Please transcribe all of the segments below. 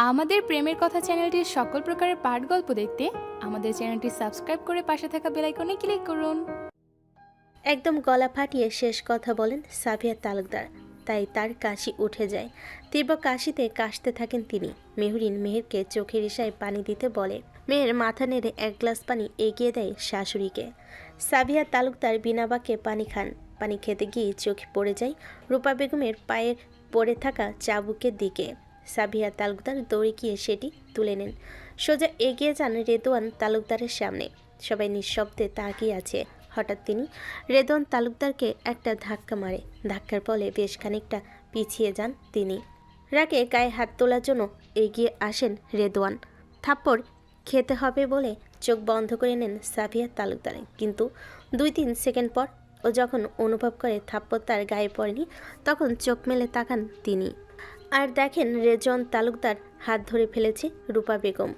আমাদের প্রেমের কথা চ্যানেলটির সকল প্রকারের পাঠ গল্প দেখতে আমাদের চ্যানেলটি সাবস্ক্রাইব করে পাশে থাকা বেল আইকনে ক্লিক করুন। একদম গলা ফাটিয়ে শেষ কথা বলেন সাফিয়া তালুকদার, তাই তার কাশি উঠে যায়। তীব্র কাশিতে কাশতে থাকেন তিনি। মেহরিন মেহেরকে চোখের ইশায় পানি দিতে বলে। মেহের মাথা নেড়ে এক গ্লাস পানি এগিয়ে দেয় শাশুড়িকে। সাফিয়া তালুকদার বিনা বাক্যে পানি খান। পানি খেতে গিয়ে চোখে পড়ে যায় রূপা বেগমের পায়ে পড়ে থাকা চাবুকের দিকে। সাফিয়া তালুকদার দৌড়ে গিয়ে সেটি তুলে নেন। সোজা এগিয়ে যান রেদওয়ান তালুকদারের সামনে। সবাই নিঃশব্দে তাকিয়ে আছে। হঠাৎ তিনি রেদওয়ান তালুকদারকে একটা ধাক্কা মারে। ধাক্কার ফলে বেশ খানিকটা পিছিয়ে যান তিনি। রাগে গায়ে হাত তোলার জন্য এগিয়ে আসেন রেদওয়ান। থাপ্পড় খেতে হবে বলে চোখ বন্ধ করে নেন সাফিয়া তালুকদার। কিন্তু 2-3 সেকেন্ড পর ও যখন অনুভব করে থাপ্পড় তার গায়ে পড়েনি, তখন চোখ মেলে তাকান তিনি আর দেখেন রেদওয়ান তালুকদার হাত ধরে ফেলেছে রূপা বেগম।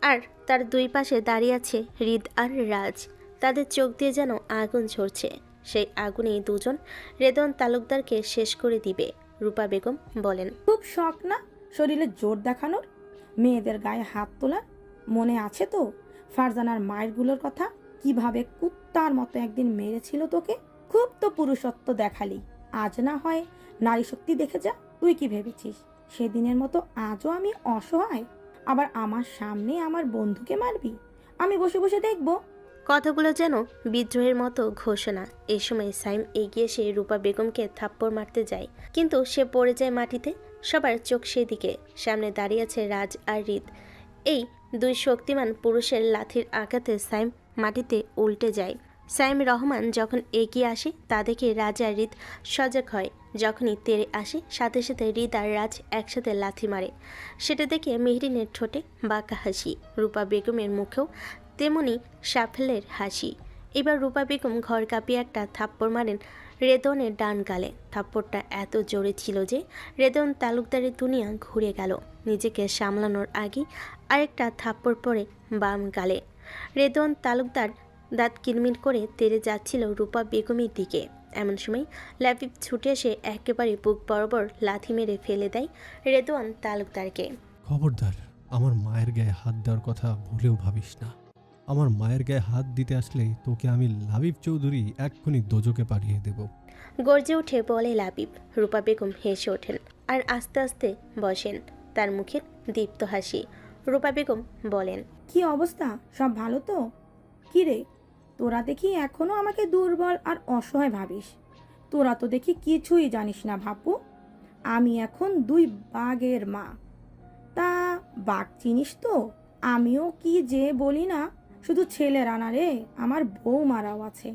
আর তার দুই পাশে দাঁড়িয়ে আছে হৃদ আর রাজ। তাদের চোখ দিয়ে যেন আগুন ঝরছে। সেই আগুনেই দুজন রেদওয়ান তালুকদারকে শেষ করে দিবে। রূপা বেগম বলেন, খুব শখ না শরীরে জোর দেখানোর, মেয়েদের গায়ে হাত তোলার? মনে আছে তো ফারজানার মায়েরগুলোর কথা, কিভাবে কুত্তার মতো একদিন মেরেছিল তোকে? খুব তো পুরুষত্ব দেখালি, আজ না হয় নারী শক্তি দেখে যা। তুই কি ভেবেছিস সেদিনের মতো আজও আমি অসহায়? আবার আমার সামনে আমার বন্ধুকে মারবি? আমি বসে বসে দেখবো? কথাগুলো যেন বিদ্রোহের মতো ঘোষণা। এই সময় সাইম এগিয়ে এসে রূপা বেগমকে থাপ্পড় মারতে যায়, কিন্তু সে পড়ে যায় মাটিতে। সবার চোখ সেদিকে। সামনে দাঁড়িয়ে আছে রাজ আর হৃদ। এই দুই শক্তিমান পুরুষের লাথির আঘাতে সাইম মাটিতে উল্টে যায়। সাইম রহমান যখন এগিয়ে আসে তা দেখে রাজ আর হৃদ সজাগ হয়। যখনই তেড়ে আসে সাথে সাথে হৃদ আর রাজ একসাথে লাথি মারে। সেটা দেখে মেহরিনের ঠোঁটে বাঁকা হাসি। রূপা বেগমের মুখেও তেমনি সাফল্যের হাসি। এবার রূপা বেগম ঘর কাঁপিয়ে একটা থাপ্পড় মারেন রেদনের ডান গালে। থাপ্পড়টা এত জোরে ছিল যে রেদন তালুকদারের দুনিয়া ঘুরে গেল। নিজেকে সামলানোর আগে আরেকটা থাপ্পড় পড়ে বাম গালে। রেদন তালুকদার দাঁত কিরমির করে তেড়ে যাচ্ছিল রূপা বেগমের দিকে। এমন সময় লাবিব ছুটে এসে একেবারে বুক বরাবর লাথি মেরে ফেলে দেয় রেদওয়ান তালুকদারকে। খবরদার, আমার মায়ের গায়ে হাত দেওয়ার কথা ভুলেও ভাবিস না। আমার মায়ের গায়ে হাত দিতে আসলে তোকে আমি লাবিব চৌধুরী এক্ষুনি দোজকে পাঠিয়ে দেব। গর্জে উঠে বলে লাবিব। রূপা বেগম হেসে ওঠেন আর আস্তে আস্তে বসেন। তার মুখের দীপ্ত হাসি। রূপা বেগম বলেন, কি অবস্থা? সব ভালো তো? কি রে, তোরা দেখি এখনো আমাকে দুর্বল আর অসহায় ভাবিস। তোরা তো দেখি কিছুই জানিস না ভাপু। আমি এখন 2 বাঘের মা। তা বাঘ চিনিস তো? আমিও কি যে বলি না, শুধু ছেলেরা না রে, আমার বৌমারাও আছে।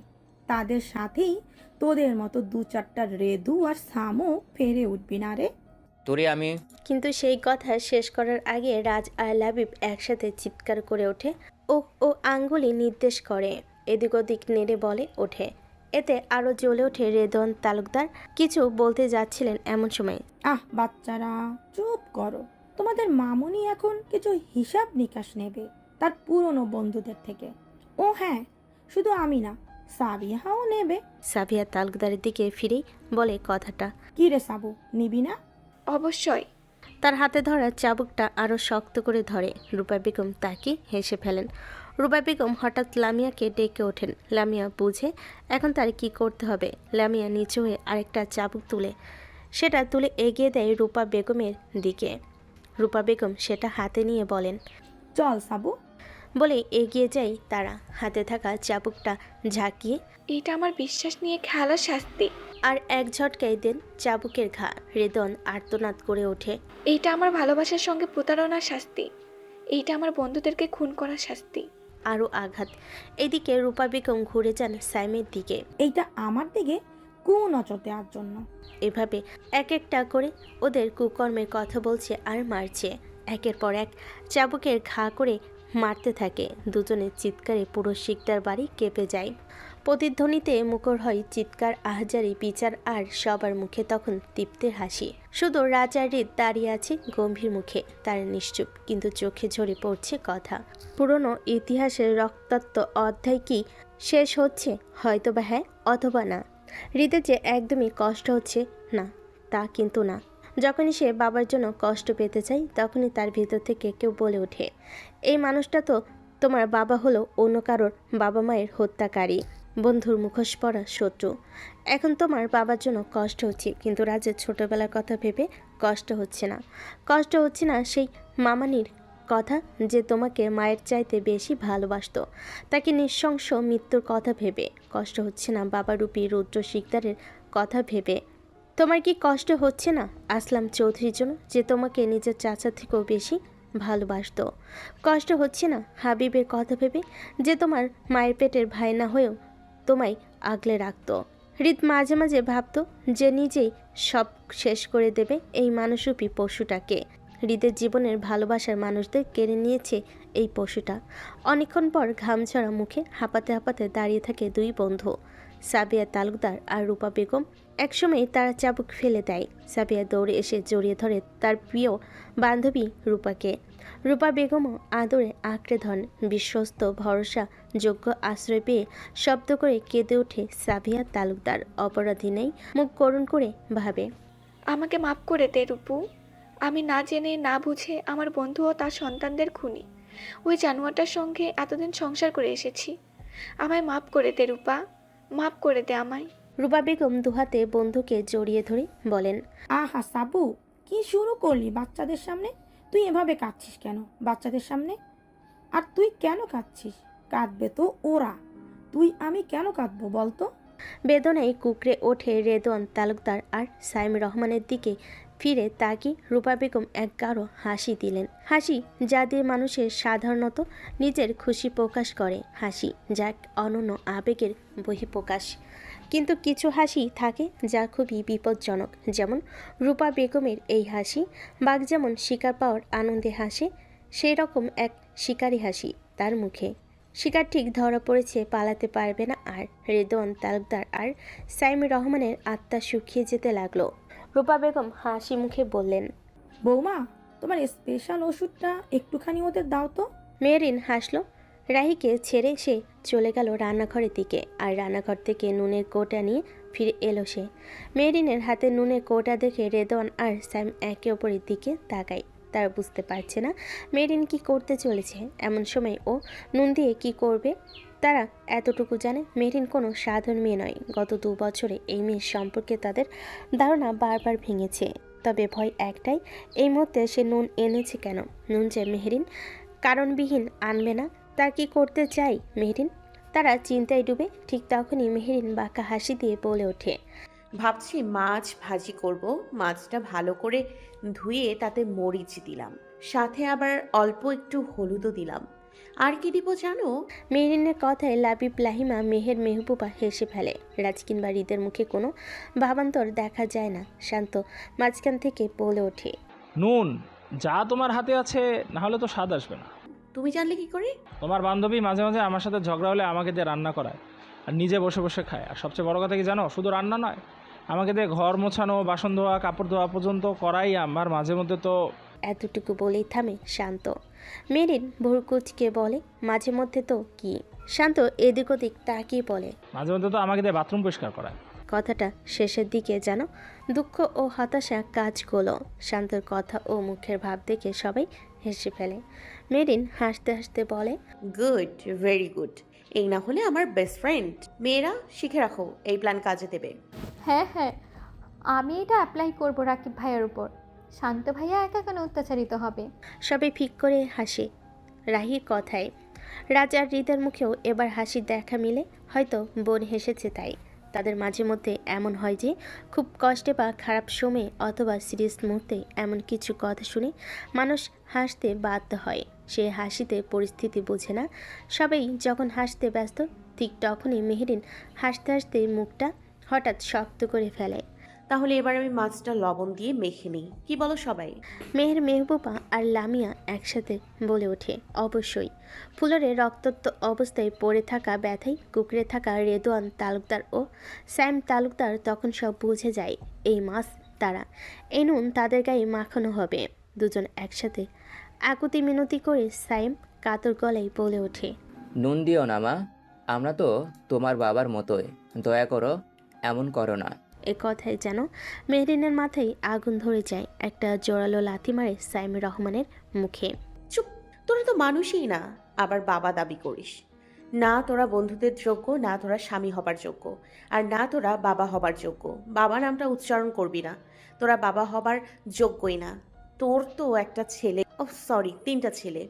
তাদের সাথেই তোদের মতো 2-4টা রেদু আর সামও ফেরে উঠবি না রে। তোরে আমি কিন্তু সেই কথা শেষ করার আগে রাজ আর লাবিব একসাথে চিৎকার করে ওঠে। ও আঙ্গুলি নির্দেশ করে। এদিক ওদিক নেড়ে বলে ওঠে। এতে আরও জ্বলে ওঠে রেদন তালুকদার। কিছু বলতে যাচ্ছিলেন এমন সময় বাচ্চারা চুপ করো। তোমাদের মামুনি এখন কিছু হিসাব নিকাশ নেবে তার পুরনো বন্ধুদের থেকে। ও হ্যাঁ, শুধু আমি না, সাবিহাও নেবে। সাফিয়া তালুকদারের দিকে ফিরেই বলে কথাটা। কি রে সাবু, নিবি না? অবশ্যই। তার হাতে ধরা চাবুকটা আরও শক্ত করে ধরে। রূপা বেগম তাকে হেসে ফেলেন। রূপা বেগম হঠাৎ লামিয়াকে ডেকে ওঠেন। লামিয়া বুঝে এখন তার কি করতে হবে। লামিয়া নিচু হয়ে আরেকটা চাবুক সেটা তুলে এগিয়ে দেয় রূপা বেগমের দিকে। রূপা বেগম সেটা হাতে নিয়ে বলেন, চল সাবু। বলে এগিয়ে যায় তারা। হাতে থাকা চাবুকটা ঝাঁকিয়ে এটা আমার বিশ্বাস নিয়ে খেলার শাস্তি। আর এক ঝটকায় দেন চাবুকের ঘা। রেদন আর্তনাদ করে ওঠে। এইটা আমার ভালোবাসার সঙ্গে প্রতারণার শাস্তি। এইটা আমার বন্ধুদেরকে খুন করার শাস্তি। আরও আঘাত। এদিকে রূপা বেগম ঘুরে যান সাইমের দিকে। এইটা আমার দিকে কুনজর দেওয়ার জন্য। এভাবে এক একটা করে ওদের কুকর্মের কথা বলছে আর মারছে। একের পর এক চাবুকের ঘা করে মারতে থাকে। দুজনের চিৎকারে পুরো শিকদার বাড়ি কেঁপে যায়। প্রতিধ্বনিতে মুখর হয় চিৎকার, আহাজারি, বিচার আর সবার মুখে তখন তৃপ্তির হাসি। শুধু রাজা হৃদ দাঁড়িয়ে আছে গম্ভীর মুখে। তার নিশ্চুপ, কিন্তু চোখে ঝরে পড়ছে কথা। পুরনো ইতিহাসের রক্তাক্ত অধ্যায় কি শেষ হচ্ছে? হয়তো বা হ্যাঁ, অথবা না। হৃদে যে একদমই কষ্ট হচ্ছে না, তা কিন্তু না। যখনই সে বাবার জন্য কষ্ট পেতে চায় তখনই তার ভিতর থেকে কেউ বলে ওঠে, এই মানুষটা তো তোমার বাবা হলো অন্য কারোর বাবা মায়ের হত্যাকারী, বন্ধুর মুখোশ পরা শত্রু। এখন তোমার বাবার জন্য কষ্ট হচ্ছে, কিন্তু রাজের ছোটবেলার কথা ভেবে কষ্ট হচ্ছে না। কষ্ট হচ্ছে না সেই মামানির কথা, যে তোমাকে মায়ের চাইতে বেশি ভালোবাসতো, তাকে নৃশংস মৃত্যুর কথা ভেবে। কষ্ট হচ্ছে না বাবারূপী রুদ্র শিকদারের কথা ভেবে। তোমার কি কষ্ট হচ্ছে না আসলাম চৌধুরীর জন্য, যে তোমাকে নিজের চাচা থেকেও বেশি ভালোবাসতো? কষ্ট হচ্ছে না হাবিবের কথা ভেবে, যে তোমার মায়ের পেটের ভাই না হয়েও তোমায় আগলে রাখতো? হৃদ মাঝে মাঝে ভাবতো যে নিজেই সব শেষ করে দেবে এই মানুষরূপী পশুটাকে। হৃদের জীবনের ভালোবাসার মানুষদের কেড়ে নিয়েছে এই পশুটা। অনেকক্ষণ পর ঘামঝরা মুখে হাঁপাতে হাঁপাতে দাঁড়িয়ে থাকে দুই বন্ধু, সাবিয়া তালুকদার আর রূপা বেগম। একসময় তারা চাবুক ফেলে দেয়। সাবিয়া দৌড়ে এসে জড়িয়ে ধরে তার প্রিয় বান্ধবী রূপাকে। রূপা বেগমও আদরে আঁকড়ে ধরেন। বিশ্বস্ত ভরসা যোগ্য আশ্রয় পেয়ে শব্দ করে কেঁদে ওঠে সাবিয়া তালুকদার। অপরাধী নেই, মুখ করুণ করে ভাবে, আমাকে মাফ করে দে রূপু। আমি না জেনে না বুঝে আমার বন্ধু ও তার সন্তানদের খুনি ওই জানোয়ারটার সঙ্গে এতদিন সংসার করে এসেছি। আমায় মাফ করে দে রূপা, মাফ করে দে আমায়। রূপা বেগম দুহাতে বন্ধুকে জড়িয়ে ধরে বলেন, আহা সাবু, কি শুরু করলি বাচ্চাদের সামনে? তুই এভাবে কাঁদছিস কেন বাচ্চাদের সামনে? আর তুই কেন কাঁদছিস? কাঁদবে তো ওরা, আমি কেন কাঁদবো বলতো? বেদনায় কুকড়ে ওঠে রেদওয়ান তালুকদার আর সাইম রহমানের দিকে ফিরে তাকিয়ে রূপা বেগম এক গাঢ় হাসি দিলেন। হাসি যা দিয়ে মানুষের সাধারণত নিজের খুশি প্রকাশ করে, হাসি যা এক অনন্য আবেগের বহিঃপ্রকাশ। কিন্তু কিছু হাসি থাকে যা খুবই বিপজ্জনক, যেমন রূপা বেগমের এই হাসি। বাঘ যেমন শিকার পাওয়ার আনন্দে হাসে, সেই রকম এক শিকারি হাসি তার মুখে। শিকার ঠিক ধরা পড়েছে, পালাতে পারবে না আর। রেদওয়ান তালুকদার আর সাইম রহমানের আত্মা শুকিয়ে যেতে লাগলো। রূপা বেগম হাসি মুখে বললেন, বৌমা, তোমার স্পেশাল ওষুধটা একটুখানি ওদের দাও তো। মেহরিন হাসলো। রাহিকে ছেড়ে সে চলে গেল রান্নাঘরের দিকে, আর রান্নাঘর থেকে নুনের কৌটা নিয়ে ফিরে এলো সে। মেহরিনের হাতে নুনের কৌটা দেখে রেদওয়ান আর সাইম একে অপরের দিকে তাকায়। তারা বুঝতে পারছে না মেহরিন কি করতে চলেছে। এমন সময় ও নুন দিয়ে কি করবে। তারা এতটুকু জানে মেহরিন কোনো সাধারণ মেয়ে নয়। গত 2 বছরে এই মেয়ের সম্পর্কে তাদের ধারণা বারবার ভেঙেছে। তবে ভয় একটাই, এই মুহূর্তে সে নুন এনেছে কেন? নুন যে মেহরিন কারণবিহীন আনবে না। তা কি করতে চাই মেহরিন? তারা চিন্তায় ডুবে। ঠিক তখনই মেহরিন বাঁকা হাসি দিয়ে বলে ওঠে, ভাবছি মাছ ভাজি করব। মাছটা ভালো করে ধুয়ে তাতে মরিচ দিলাম, সাথে আবার অল্প একটু হলুদও দিলাম। আর কি দিব জানো? মেহরিনের কথায় লাবিব লাহিমা মেহের মেহবুবা হেসে ফেলে। রাজ কিংবা হৃদের মুখে কোনো ভাবান্তর দেখা যায় না। শান্ত মাঝখান থেকে বলে ওঠে, নুন যা তোমার হাতে আছে, না হলে তো স্বাদ আসবে না। তুমি জানলে কি করে? তোমার বান্ধবী মাঝে মাঝে আমার সাথে ঝগড়া হলে আমাকে দিয়ে রান্না করায় আর নিজে বসে বসে খায়। আর সবচেয়ে বড় কথা কি জানো, শুধু রান্না নয়, আমাকে দিয়ে ঘর মোছানো, বাসন ধোয়া, কাপড় ধোয়া পর্যন্ত করাই আমার মাঝে মধ্যে তো। এতটুকু বলেই থামে শান্ত। মেরিন ভুরকুচকে বলে, মাঝে মধ্যে তো কি? শান্ত এদিক ওদিক তাকিয়ে বলে, মাঝে মধ্যে তো আমাকে দিয়ে বাথরুম পরিষ্কার করায়। কথাটা শেষের দিকে যেন দুঃখ ও হতাশা কাজ করলো। শান্তর কথা ও মুখের ভাব দেখে সবাই হেসে ফেলে। মেরিন হাসতে হাসতে বলে, গুড, ভেরি গুড। এই না হলে আমার বেস্ট ফ্রেন্ড। মেয়েরা শিখে রাখো, এই প্ল্যান কাজে দেবে। হ্যাঁ হ্যাঁ, আমি এটা অ্যাপ্লাই করব রাকিব ভাইয়ার উপর। শান্ত ভাইয়া একা কেন অত্যাচারিত হবে? সবাই ফিক করে হাসে রাহির কথায়। রাজার হৃদের মুখেও এবার হাসির দেখা মিলে। হয়তো বোন হেসেছে তাই। তাদের মাঝে মধ্যে এমন হয় যে খুব কষ্টে বা খারাপ সময়ে অথবা সিরিয়াস মুহূর্তে এমন কিছু কথা শুনে মানুষ হাসতে বাধ্য হয়। সে হাসিতে পরিস্থিতি বোঝে না। সবাই যখন হাসতে ব্যস্ত, ঠিক তখনই মেহরিন হাসতে হাসতে মুখটা হঠাৎ শক্ত করে ফেলে। তাহলে এবার আমি মাছটা লবণ দিয়ে মেখে নিই, কি বলো সবাই? মেহের মেহবুবা আর লামিয়া একসাথে বলে ওঠে, অবশ্যই। ফুলরে রক্তাক্ত অবস্থায় পড়ে থাকা ব্যথায় কুকড়ে থাকা রেদওয়ান তালুকদার ও স্যাম তালুকদার তখন সব বুঝে যায় এই মাছ তারা, এই নুন তাদের গায়ে মাখানো হবে। দুজন একসাথে আকুতি মিনতি করে সাইম কাতর গলায় বলে ওঠে, নুন দিও না মা, আমরা তো তোমার বাবার মতোই, দয়া করো, এমন করো না। এ কথায় যেন মেহরিনের মাথায় আগুন ধরে যায়। একটা জোরালো লাথি মারে সাইম রহমানের মুখে। চুপ, তোরা তো মানুষই না, আবার বাবা দাবি করিস। না তোরা বন্ধুদের যোগ্য, না তোরা স্বামী হবার যোগ্য, আর না তোরা বাবা হবার যোগ্য। বাবা নামটা উচ্চারণ করবি না, তোরা বাবা হবার যোগ্যই না। তোর তো একটা ছেলে, ও সরি 3টা ছেলে,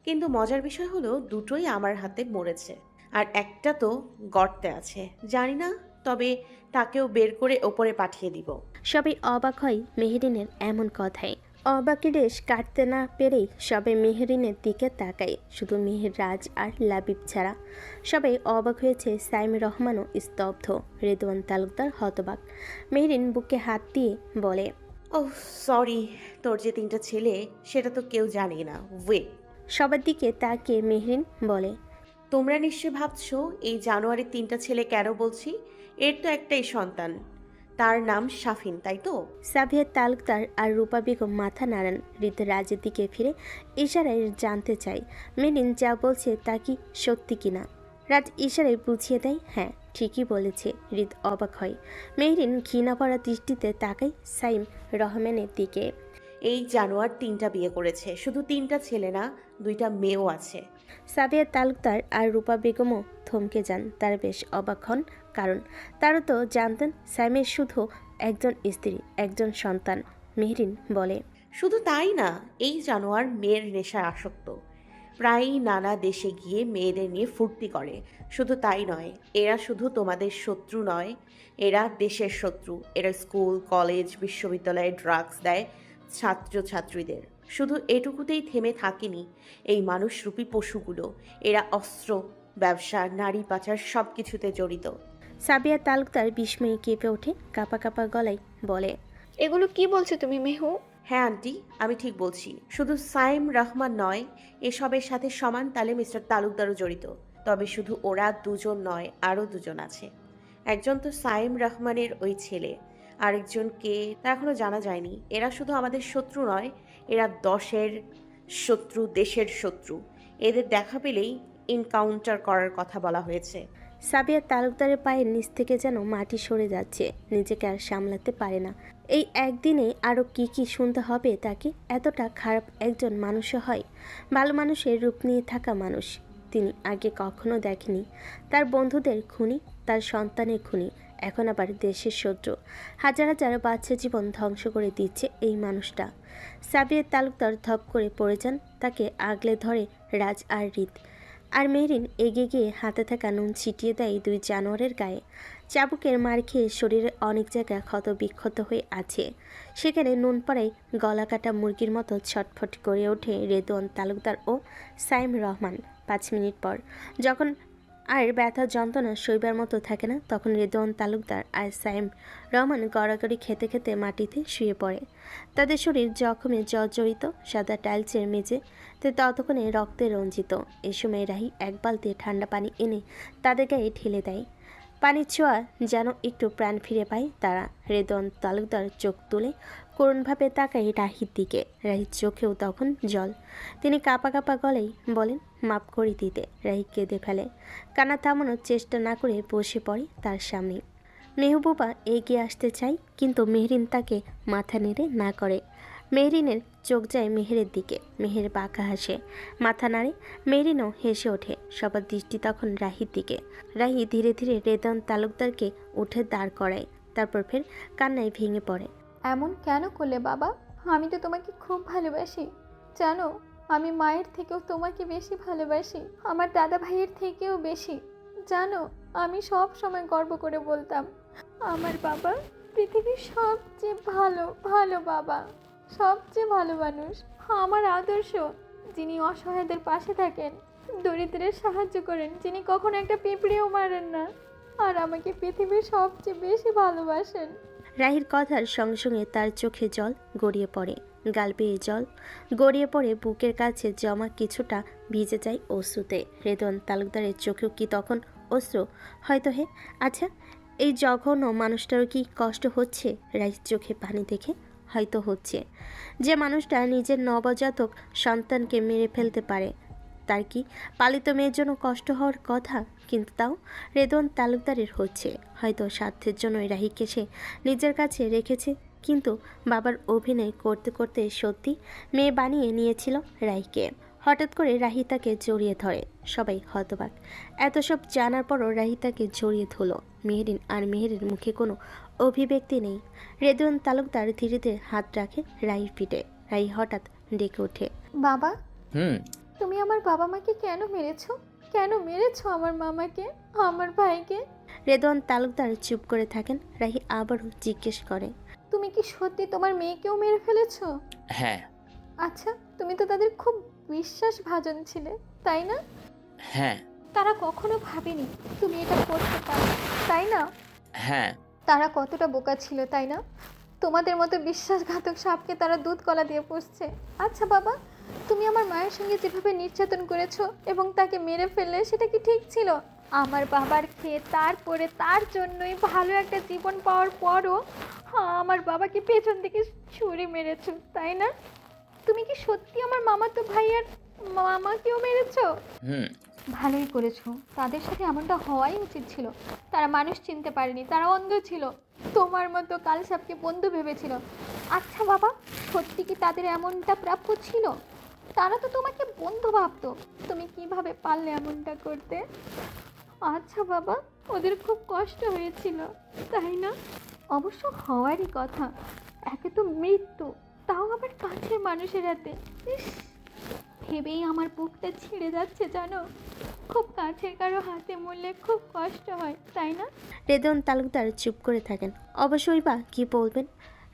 কিন্তু মজার বিষয় হলো দুটোই আমার হাতে মরেছে, আর একটা তো গর্তে আছে, জানি না, তবে তাকেও বের করে ওপরে পাঠিয়ে দিব। সবাই অবাক হয় মেহরিনের এমন কথায়। অবাকের রেশ কাটতে না পেরেই সবাই মেহরিনের দিকে তাকায়, শুধু মেহেররাজ আর লাবিব ছাড়া। সবাই অবাক হয়েছে, সাইম রহমানও স্তব্ধ, রেদওয়ান তালুকদার হতবাক। মেহরিন বুকে হাত দিয়ে বলে, ওহ সরি, তোর যে 3টা ছেলে সেটা তো কেউ জানে না। ওয়েট, সবার দিকে তাকিয়ে মেহরিন বলে, তোমরা নিশ্চয় ভাবছো এই জানুয়ারির 3টা ছেলে কেন বলছি। এর তো একটাই সন্তান, তার নাম শাফিন, তাই তো? সাবিয়া তালুকদার আর রূপা বেগম মাথা নাড়ান। হৃদ রাজের দিকে ফিরে ইশারায় জানতে চায় মেহরিন যা বলছে তা কি সত্যি কিনা। রাজ ইশারায় বুঝিয়ে দেয়, হ্যাঁ ঠিকই বলেছে। হৃদ অবাক হয়। মেহরিন ঘৃণা ভরা দৃষ্টিতে তাকায় সাইম রহমানের দিকে। এই জানুয়ার 3টা বিয়ে করেছে, শুধু 3টা ছেলে না, 2টা মেয়েও আছে। সাবিয়া তালুকদার আর রূপা বেগমও থমকে যান। তারা বেশ অবাক হন, কারণ তারা তো জানতেন সাইমের শুধু একজন স্ত্রী, একজন সন্তান। মেহরিন বলে, শুধু তাই না, এই জানোয়ার মেয়ের নেশায় আসক্ত, প্রায়ই নানা দেশে গিয়ে মেয়েদের নিয়ে ফুর্তি করে। শুধু তাই নয়, এরা শুধু তোমাদের শত্রু নয়, এরা দেশের শত্রু। এরা স্কুল, কলেজ, বিশ্ববিদ্যালয়ে ড্রাগস দেয় ছাত্রছাত্রীদের। শুধু এটুকুতেই থেমে থাকেনি এই মানুষরূপী পশুগুলো, এরা অস্ত্র, ব্যবসা, নারী পাচার সব কিছুতে জড়িত। সাবিয়া তালুকদার বিস্ময়ে কেঁপে ওঠে, কাঁপা কাঁপা গলায় বলে, এগুলো কি বলছো তুমি মেহু? হ্যাঁ আন্টি, আমি ঠিক বলছি। শুধু সাইম রহমান নয়, এসবের সাথে সমান তালে মিস্টার তালুকদারও জড়িত। তবে শুধু ওরা দুজন নয়, আরও দুজন আছে। একজন তো সাইম রহমানের ওই ছেলে, আরেকজনকে তা এখনো জানা যায়নি। এরা শুধু আমাদের শত্রু নয়, এরা 10-এর শত্রু, দেশের শত্রু। এদের দেখা পেলেই এনকাউন্টার করার কথা বলা হয়েছে। সাবিয়া তালুকদারের পায়ের নিচ থেকে যেন মাটি সরে যাচ্ছে, নিজেকে আর সামলাতে পারে না। এই একদিনে আরও কি কি শুনতে হবে তাকে। এতটা খারাপ একজন মানুষও হয়? ভালো মানুষের রূপ নিয়ে থাকা মানুষ তিনি আগে কখনো দেখেনি। তার বন্ধুদের খুনি, তার সন্তানের খুনি, এখন আবার দেশের শত্রু। হাজার হাজার বাচ্চা জীবন ধ্বংস করে দিচ্ছে এই মানুষটা। সাবিয়া তালুকদার ধপ করে পড়ে যান। তাকে আগলে ধরে রাজ আর হৃদ। আর মেহরিন এগিয়ে গিয়ে হাতে থাকা নুন ছিটিয়ে দেয় 2 জানোয়ারের গায়ে। চাবুকের মার খেয়ে শরীরের অনেক জায়গা ক্ষত বিক্ষত হয়ে আছে। সেখানে নুন পড়ায় গলা কাটা মুরগির মতো ছটফট করে ওঠে রেদওয়ান তালুকদার ও সাইম রহমান। 5 মিনিট পর যখন আর ব্যথা যন্ত্রণা সইবার মতো থাকে না, তখন রেদওয়ান তালুকদার আর সাইম রহমান গড়াগড়ি খেতে খেতে মাটিতে শুয়ে পড়ে। তাদের শরীর জখমে জর্জরিত, সাদা টাইলসের মেঝে ততক্ষণে রক্তে রঞ্জিত। এ সময় রাহি এক বালতি ঠান্ডা পানি এনে তাদের গায়ে ঢেলে দেয়। পানির ছোঁয়া যেন একটু প্রাণ ফিরে পায় তারা। রেদওয়ান তালুকদার চোখ তুলে করুণভাবে তাকায় রাহির দিকে। রাহির চোখেও তখন জল। তিনি কাঁপা কাঁপা গলায় বলেন, মাপ করে দিতে। রাহি কেঁদে ফেলে। কান্না থামানোর চেষ্টা না করে বসে পড়ে তার সামনে। মেহবুবা এগিয়ে আসতে চায়, কিন্তু মেহরিন তাকে মাথা নেড়ে না করে। মেহরিনের চোখ যায় মেহেরের দিকে। মেহের বাঁকা হাসে, মাথা নাড়ে। মেহরিনও হেসে ওঠে। সবার দৃষ্টি তখন রাহির দিকে। রাহি ধীরে ধীরে রেদওয়ান তালুকদারকে উঠে দাঁড় করায়, তারপর ফের কান্নায় ভেঙে পড়ে। এমন কেন করলে বাবা? আমি তো তোমাকে খুব ভালোবাসি জানো। আমি মায়ের থেকেও তোমাকে বেশি ভালোবাসি, আমার দাদা ভাইয়ের থেকেও বেশি। জানো, আমি সব সময় গর্ব করে বলতাম আমার বাবা পৃথিবীর সবচেয়ে ভালো ভালো বাবা, সবচেয়ে ভালো মানুষ, আমার আদর্শ, যিনি অসহায়দের পাশে থাকেন, দরিদ্রের সাহায্য করেন, যিনি কখনো একটা পিঁপড়েও মারেন না, আর আমাকে পৃথিবীর সবচেয়ে বেশি ভালোবাসেন। রাহির কথার সঙ্গে সঙ্গে তার চোখে জল গড়িয়ে পড়ে, গাল বেয়ে জল গড়িয়ে পড়ে, বুকের কাছে জমা কিছুটা ভিজে যায় অশ্রুতে। রেদওয়ান তালুকদারের চোখেও কি তখন অশ্রু? হয়তো হে। আচ্ছা, এই জঘন্য মানুষটারও কি কষ্ট হচ্ছে রাহির চোখে পানি দেখে? হয়তো হচ্ছে। যে মানুষটা নিজের নবজাতক সন্তানকে মেরে ফেলতে পারে, তার কি পালিত মেয়ের জন্য কষ্ট হওয়ার কথা, কিন্তু তাও রেদওয়ান তালুকদারের হচ্ছে। হয়তো স্বার্থের জন্যই রাহিকে সে নিজের কাছে রেখেছে, কিন্তু বাবার অভিনয় করতে করতে সত্যি মেয়ে বানিয়ে নিয়েছিল রাহিকে। হঠাৎ করে রাহি তাকে জড়িয়ে ধরে, সবাই হতবাক। এত সব জানার পরও রাহি তাকে জড়িয়ে ধরল। মেহেরিন আর মেহেরের মুখে কোনো অভিব্যক্তি নেই। রেদওয়ান তালুকদার ধীরে ধীরে হাত রাখে রাহির পিঠে। রাহি হঠাৎ ডেকে ওঠে, বাবা, হুম। তুমি আমার বাবা মাকে কেন মেরেছো? কেন মেরেছো আমার মামাকে, আমার ভাইকে? রেদওয়ান তালুকদার চুপ করে থাকেন। রাহি আবারও জিজ্ঞেস করে, তুমি কি সত্যি তোমার মেয়েকেও মেরে ফেলেছো? হ্যাঁ। আচ্ছা, তুমি তো তাদের খুব বিশ্বাসভাজন ছিলে, তাই না? হ্যাঁ। তারা কখনো ভাবেনি তুমি এটা করতে পারো, তাই না? হ্যাঁ। তারা কতটা বোকা ছিল, তাই না? তোমাদের মতো বিশ্বাসঘাতক সাপকে তারা দুধ কলা দিয়ে পুষছে। আচ্ছা বাবা, তুমি আমার মায়ের সঙ্গে যেভাবে নির্যাতন করেছো এবং তাকে মেরে ফেললে, সেটা কি ঠিক ছিল? আমার বাবার খেয়ে তারপরে তার জন্যই ভালো একটা জীবন পাওয়ার পরও আমার বাবাকে পেছন থেকে ছুরি মেরেছো, তাই না? তুমি কি সত্যি আমার মামাতো ভাইয়ের মামাকেও মেরেছো? হুম। ভালোই করেছো। তাদের সাথে এমনটা হওয়াই উচিত ছিল। তারা মানুষ চিনতে পারেনি, তারা অন্ধ ছিল, তোমার মতো কালসাপকে বন্ধু ভেবেছিল। আচ্ছা বাবা, সত্যি কি তাদের এমনটা প্রাপ্য ছিল? তারা তো তোমাকে বন্ধু ভাবতো। তুমি কিভাবে পারলে এমনটা করতে? আচ্ছা বাবা, ওদের খুব কষ্ট হয়েছিল, তাই না? অবশ্য হওয়ারই কথা। একে তো মৃত্যু, তাও আবার কাছের মানুষের হাতে। ইস, ভেবেই আমার বুকটা ছিঁড়ে যাচ্ছে, জানো। খুব কাছের কারো হাতে মরলে খুব কষ্ট হয়, তাই না? রেদওয়ান তালুকদার চুপ করে থাকেন। অবশ্যই বা কী বলবেন।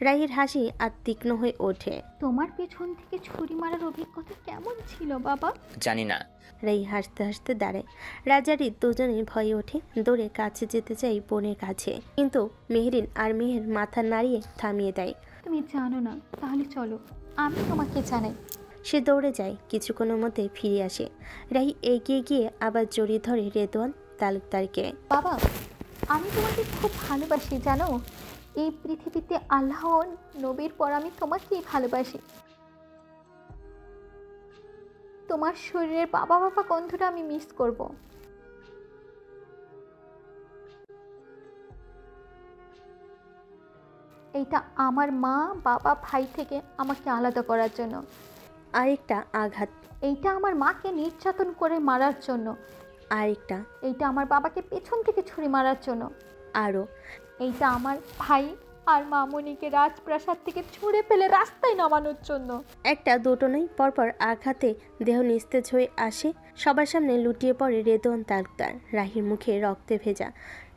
রাহির হাসি আর তীক্ষ্ণ হয়ে ওঠে। তোমার পেছন থেকে ছুরি মারার অভিজ্ঞতা কেমন ছিল বাবা? জানি না। রাহি হাসতে হাসতে দাঁড়ায়। রাজারি দুজনেই ভয়ে ওঠে, দৌড়ে কাছে যেতে চাই বোনের কাছে, কিন্তু মেহেরিন আর মেহের মাথা নাড়িয়ে থামিয়ে দেয়। তুমি জানো না, তাহলে চলো আমি তোমাকে জানাই। সে দৌড়ে যায়, কিছুক্ষণের মধ্যে ফিরে আসে। রাহি এগিয়ে গিয়ে আবার জড়িয়ে ধরে রেদওয়ান তালুকদারকে। বাবা, আমি তোমাকে খুব ভালোবাসি, জানো। এই পৃথিবীতে আল্লাহ নবীর পর আমি তোমাকেই ভালোবাসি। তোমার শরীরের বাবা বাবা গন্ধটা আমি মিস করব। এইটা আমার মা বাবা ভাই থেকে আমাকে আলাদা করার জন্য। আরেকটা আঘাত। এইটা আমার মাকে নির্যাতন করে মারার জন্য। আরেকটা। এইটা আমার বাবাকে পেছন থেকে ছুরি মারার জন্য। আরও। এইটা আমার ভাই আর মামুনিকে রাজপ্রাসাদ থেকে ছুঁড়ে ফেলে রাস্তায় নামানোর জন্য। একটা দুটো নয়, পরপর আঘাতে দেহ নিস্তেজ হয়ে আসে। সবার সামনে লুটিয়ে পড়ে রেদওয়ান তালুকদার। রাহির মুখে রক্তে ভেজা।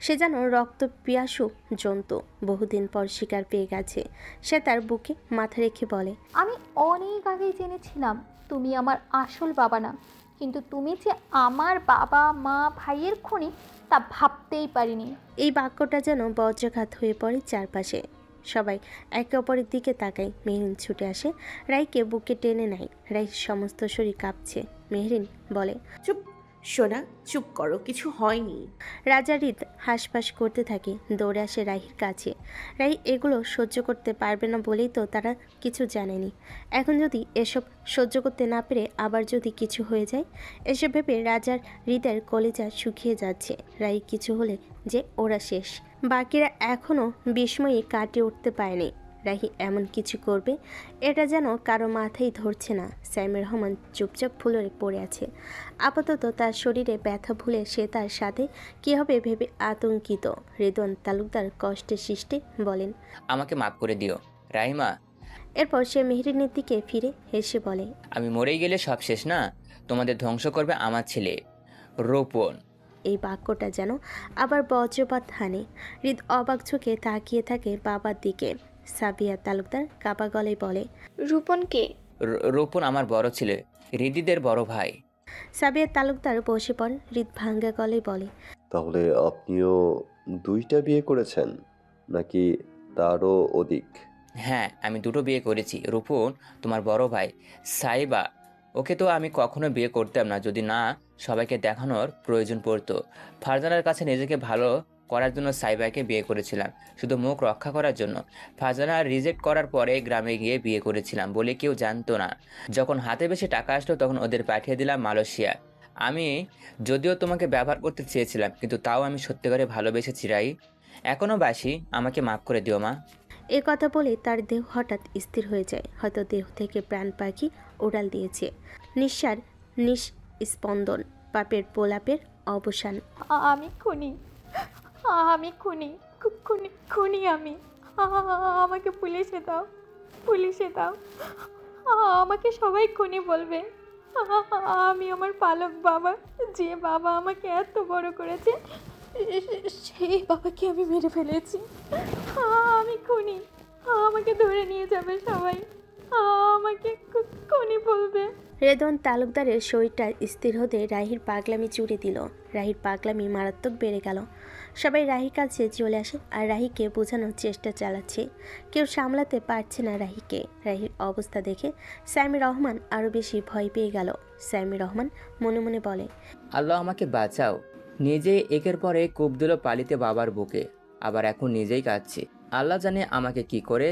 সে যেন রক্ত পিয়াসু জন্তু। বহুদিন পর শিকার পেয়ে গেছে। সে তার বুকে মাথা রেখে বলে, আমি অনেক আগেই জেনেছিলাম তুমি আমার আসল বাবা না, কিন্তু তুমি যে আমার বাবা মা ভাইয়ের খুনি তা ভাবতেই পারিনি। এই বাক্যটা যেন বজ্রঘাত হয়ে পড়ে চারপাশে। সবাই একে অপরের দিকে তাকায়। মেহরিন ছুটে আসে, রাইকে বুকে টেনে নেয়। রাইর সমস্ত শরীর কাঁপছে। মেহরিন বলে, চুপ সোনা, চুপ করো, কিছু হয়নি। রাজা হৃদ হাঁসফাঁস করতে থাকে। দৌড়ে আসে রাহির কাছে। রাহি এগুলো সহ্য করতে পারবে না বলেই তো তারা কিছু জানেনি। এখন যদি এসব সহ্য করতে না পেরে আবার যদি কিছু হয়ে যায়, এসব ভেবে রাজার হৃদের কলেজা শুকিয়ে যাচ্ছে। রাহি কিছু হলে যে ওরা শেষ। বাকিরা এখনও বিস্ময়ে কাটিয়ে উঠতে পারেনি। রাহি এমন কিছু করবে এটা যেন কারো মাথায় ধরছে না। সাইমুর রহমান চুপচাপ ফ্লোরে পড়ে আছে। আপাতত তার শরীরে ব্যথা ভুলে সে তার সাথে কী হবে ভেবে আতঙ্কিত। রেদওয়ান তালুকদার কষ্টে সৃষ্টে বলেন, আমাকে মাফ করে দিও রাহিমা। এরপর সে মেহরিনের দিকে ফিরে হেসে বলে, আমি মরেই গেলে সব শেষ না, তোমাদের ধ্বংস করবে আমার ছেলে রোপণ। এই বাক্যটা যেন আবার বজ্রপাত হানে। হৃদ অবাক চোখে তাকিয়ে থাকে বাবার দিকে। সাবিয়া তালুকদার কাপা গলায় বলে, রূপন কে? রোপণ আমার বড় ছেলে, হৃদিদের বড় ভাই। সাবিয়া তালুকদার বসে পড়েন। হৃদ ভাঙ্গা গলায় বলে, তাহলে আপনিও দুইটা বিয়ে করেছেন নাকি তারও অধিক? হ্যাঁ, আমি দুটো বিয়ে করেছি। রোপণ তোমার বড় ভাই সাইবা, ওকে তো আমি কখনো বিয়ে করতাম না যদি না সবাইকে দেখানোর প্রয়োজন পড়তো। ফারজানার কাছে নিজেকে ভালো করার জন্য সাইবাকে বিয়ে করেছিলাম, শুধু মুখ রক্ষা করার জন্য। ফারজানা রিজেক্ট করার পরে গ্রামে গিয়ে বিয়ে করেছিলাম বলে কেউ জানতো না। যখন হাতে বেশি টাকা আসলো তখন ওদের পাঠিয়ে দিলাম মালয়েশিয়া। আমি যদিও তোমাকে ব্যবহার করতে চেয়েছিলাম, কিন্তু তাও আমি সত্যিকারে ভালোবেসেছি রাই। এখনও বাসি, আমাকে মাফ করে দিও মা। এ কথা বলে তার দেহ হঠাৎ স্থির হয়ে যায়, হয়তো দেহ থেকে প্রাণ পাখি উড়াল দিয়েছে। নিঃশ্বার নিঃস্পন্দন, পাপের প্রলাপের অবসান। আমি খুনি, আমি খুনি, খুব খুনি, খুনি আমি। আমাকে পুলিশে দাও, পুলিশে দাও। আমাকে সবাই খুনি বলবে। আমি আমার পালক বাবা, যে বাবা আমাকে এত বড় করেছে, সেই বাবাকে আমি মেরে ফেলেছি। আমি খুনি, আমাকে ধরে নিয়ে যাবে সবাই, আমাকে খুনি বলবে। রেদওয়ান তালুকদারের শরীরটা স্থির হতে রাহির পাগলামি জুড়ে দিল। রাহির পাগলামি মারাত্মক বেড়ে গেল। সবাই রাহির কাছে চলে আসে আর রাহিকে বোঝানোর চেষ্টা চালাচ্ছে। কেউ সামলাতে পারছে না রাহিকে। রাহির অবস্থা দেখে সাইমি রহমান আরও বেশি ভয় পেয়ে গেল। সাইমি রহমান মনে মনে বলে, আল্লাহ আমাকে বাঁচাও। নিজে একের পর এক কূপ দিল পালিতে বাবার বুকে, আবার এখন নিজেই কাঁদছে। আল্লাহ জানে আমাকে কি করে,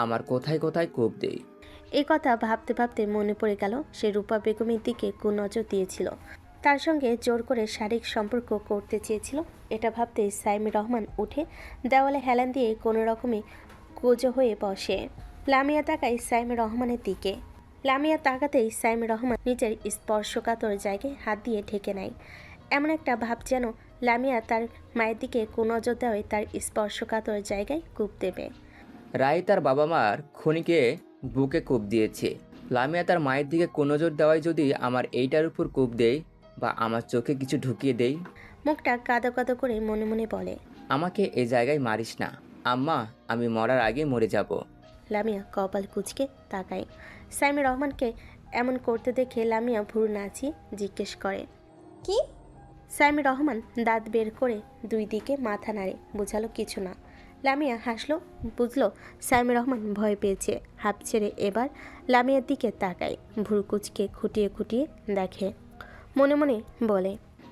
আমার কোথায় কোথায় কূপ দেই। এই কথা ভাবতে ভাবতে মনে পড়ে গেল সে রূপা বেগমের দিকে কুনজর দিয়েছিল, তার সঙ্গে জোর করে শারীরিক সম্পর্ক করতে চেয়েছিল। এটা ভাবতে সাইমি রহমান উঠে দেওয়ালে হেলান দিয়ে কোনো রকমে কোজো হয়ে বসে। লামিয়া তাকায় সাইমি রহমানের দিকে। লামিয়া তাকাতেই সাইমি রহমান নিজের স্পর্শকাতর জায়গায় হাত দিয়ে ঢেকে নেয়। এমন একটা ভাব যেন লামিয়া তার মায়ের দিকে কুনজর দেওয়ায় তার স্পর্শকাতর জায়গায় কূপ দেবে। রাই তার বাবা মার খুনিকে বুকে কূপ দিয়েছে। লামিয়া তার মায়ের দিকে নজর দেওয়ায় যদি আমার এইটার উপর কূপ দেই বা আমার চোখে কিছু ঢুকিয়ে দেই। মুখটা কাদো কাদো করে মনে মনে বলে, আমাকে এই জায়গায় মারিস না আম্মা, আমি মরার আগে মরে যাব। লামিয়া কপাল কুঁচকে তাকায়। সাইমি রহমানকে এমন করতে দেখে লামিয়া ভুরু নাচিয়ে জিজ্ঞেস করে, কি? সাইমি রহমান দাঁত বের করে দুই দিকে মাথা নাড়ে, বোঝালো কিছু না। লামিয়া হাসলো, বুঝলো সাইমি রহমান ভয় পেয়েছে। হাঁপ ছেড়ে এবার লামিয়ার দিকে তাকায়, ভুরু কুঁচকে খুঁটিয়ে খুঁটিয়ে দেখে। মনে মনে বলে,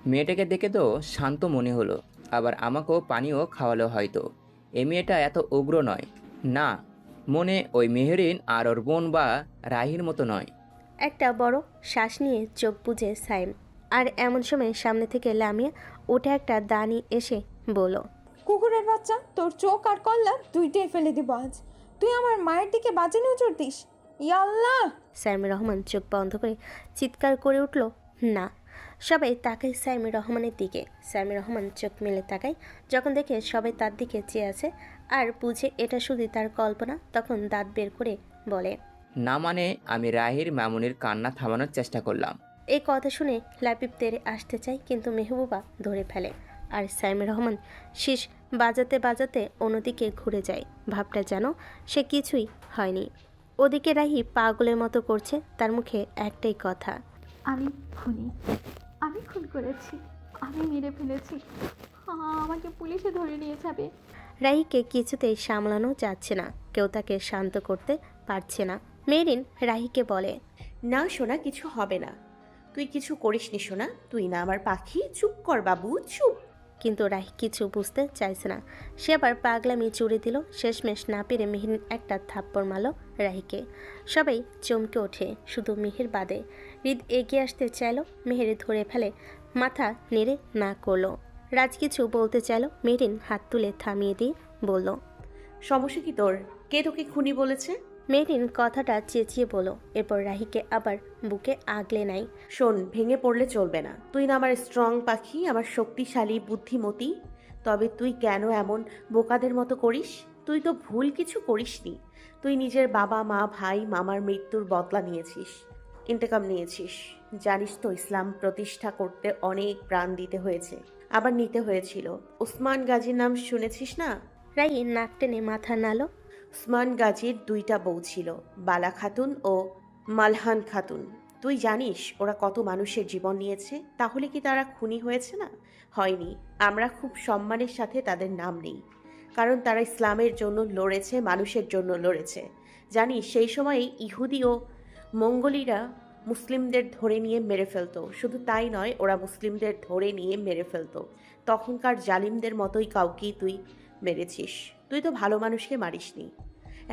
মেয়েটাকে দেখে তো শান্ত মনে হলো, আবার আমাকেও পানিও খাওয়ালো হয়তো। এই মেয়েটা এত উগ্র নয়, না মনে ওই মেহেরিন আর ওর বোন বা রাহির মতো নয়। একটা বড় শ্বাস নিয়ে চোখ বুজে সাইম। আর এমন সময় সামনে থেকে লামিয়া উঠে একটা দানি এসে বলল, কুকুরের বাচ্চা, তোর চোখ আর কল্লা দুইটাই ফেলে দিব আজ। তুই আমার মায়ের দিকে বাজে নজর দিস। ইয়াল্লাহ! সাইমি রহমান চোখ বন্ধ করে চিৎকার করে উঠল, না। সবাই তাকায় সাইমি রহমানের দিকে। সাইমি রহমান চোখ মেলে তাকায়। যখন দেখে সবাই তার দিকে চেয়ে আছে আর বুঝে এটা শুধু তার কল্পনা, তখন দাঁত বের করে বলে, না মানে আমি রাহির মামুনির কান্না থামানোর চেষ্টা করলাম। এই কথা শুনে লাপিব তেরে আসতে চায়, কিন্তু মেহবুবা ধরে ফেলে। আর সাইমি রহমান শীষ বাজাতে বাজাতে অন্যদিকে ঘুরে যায়। ভাবটা যেন সে কিছুই হয়নি। ওদিকে রাহি পাগলের মতো করছে, তার মুখে একটাই কথা, আমি খুনি, আমি খুন করেছি, আমি মেরে ফেলেছি, আমাকে পুলিশে ধরে নিয়ে যাবে। রাহিকে কিছুতেই সামলানো যাচ্ছে না, কেউ তাকে শান্ত করতে পারছে না। মেরিন রাহিকে বলে, না সোনা, কিছু হবে না। তুই কিছু করিসনি সোনা, তুই না আমার পাখি। চুপ কর বাবু, চুপ। কিন্তু রাহি কিছু বুঝতে চাইছে না। সে আবার পাগলামি চুড়ে দিল। শেষমেশ না পেরে মেহির একটা থাপ্পড় মারল রাহিকে। সবাই চমকে ওঠে, শুধু মেহের বাদে। হৃদ এগিয়ে আসতে চাইল, মেহের ধরে ফেলে, মাথা নেড়ে না করলো। রাজ কিছু বলতে চাইল, মেরিন হাত তুলে থামিয়ে দিয়ে বলল, সমস্যা কি তোর? কে তোকে খুনি বলেছে? মেরিন কথাটা চেঁচিয়ে বলো, এরপর রাহিকে আবার বুকে আগলে নাই। শোন, ভেঙে পড়লে চলবে না। তুই না আমার স্ট্রং পাখি, আমার শক্তিশালী বুদ্ধিমতী। তবে তুই কেন এমন বোকাদের মতো করিস? তুই তো ভুল কিছু করিসনি। তুই নিজের বাবা মা ভাই মামার মৃত্যুর বদলা নিয়েছিস, ইন্তেকাম নিয়েছিস। জানিস তো, ইসলাম প্রতিষ্ঠা করতে অনেক প্রাণ দিতে হয়েছে, আবার নিতে হয়েছিল। ওসমান গাজীর নাম শুনেছিস না? রাহি নাক টেনে মাথা নাড়ল। ওসমান গাজীর দুইটা বউ ছিল, বালা খাতুন ও মালহান খাতুন। তুই জানিস ওরা কত মানুষের জীবন নিয়েছে? তাহলে কি তারা খুনি হয়েছে না? হয়নি। আমরা খুব সম্মানের সাথে তাদের নাম নেই, কারণ তারা ইসলামের জন্য লড়েছে, মানুষের জন্য লড়েছে। জানিস সেই সময়ে ইহুদি ও মুসলিমদের ধরে নিয়ে মেরে ফেলতো। শুধু তাই নয়, ওরা মুসলিমদের ধরে নিয়ে মেরে ফেলতো। তখনকার জালিমদের মতোই কাউকেই তুই মেরেছিস। তুই তো ভালো মানুষকে মারিসনি,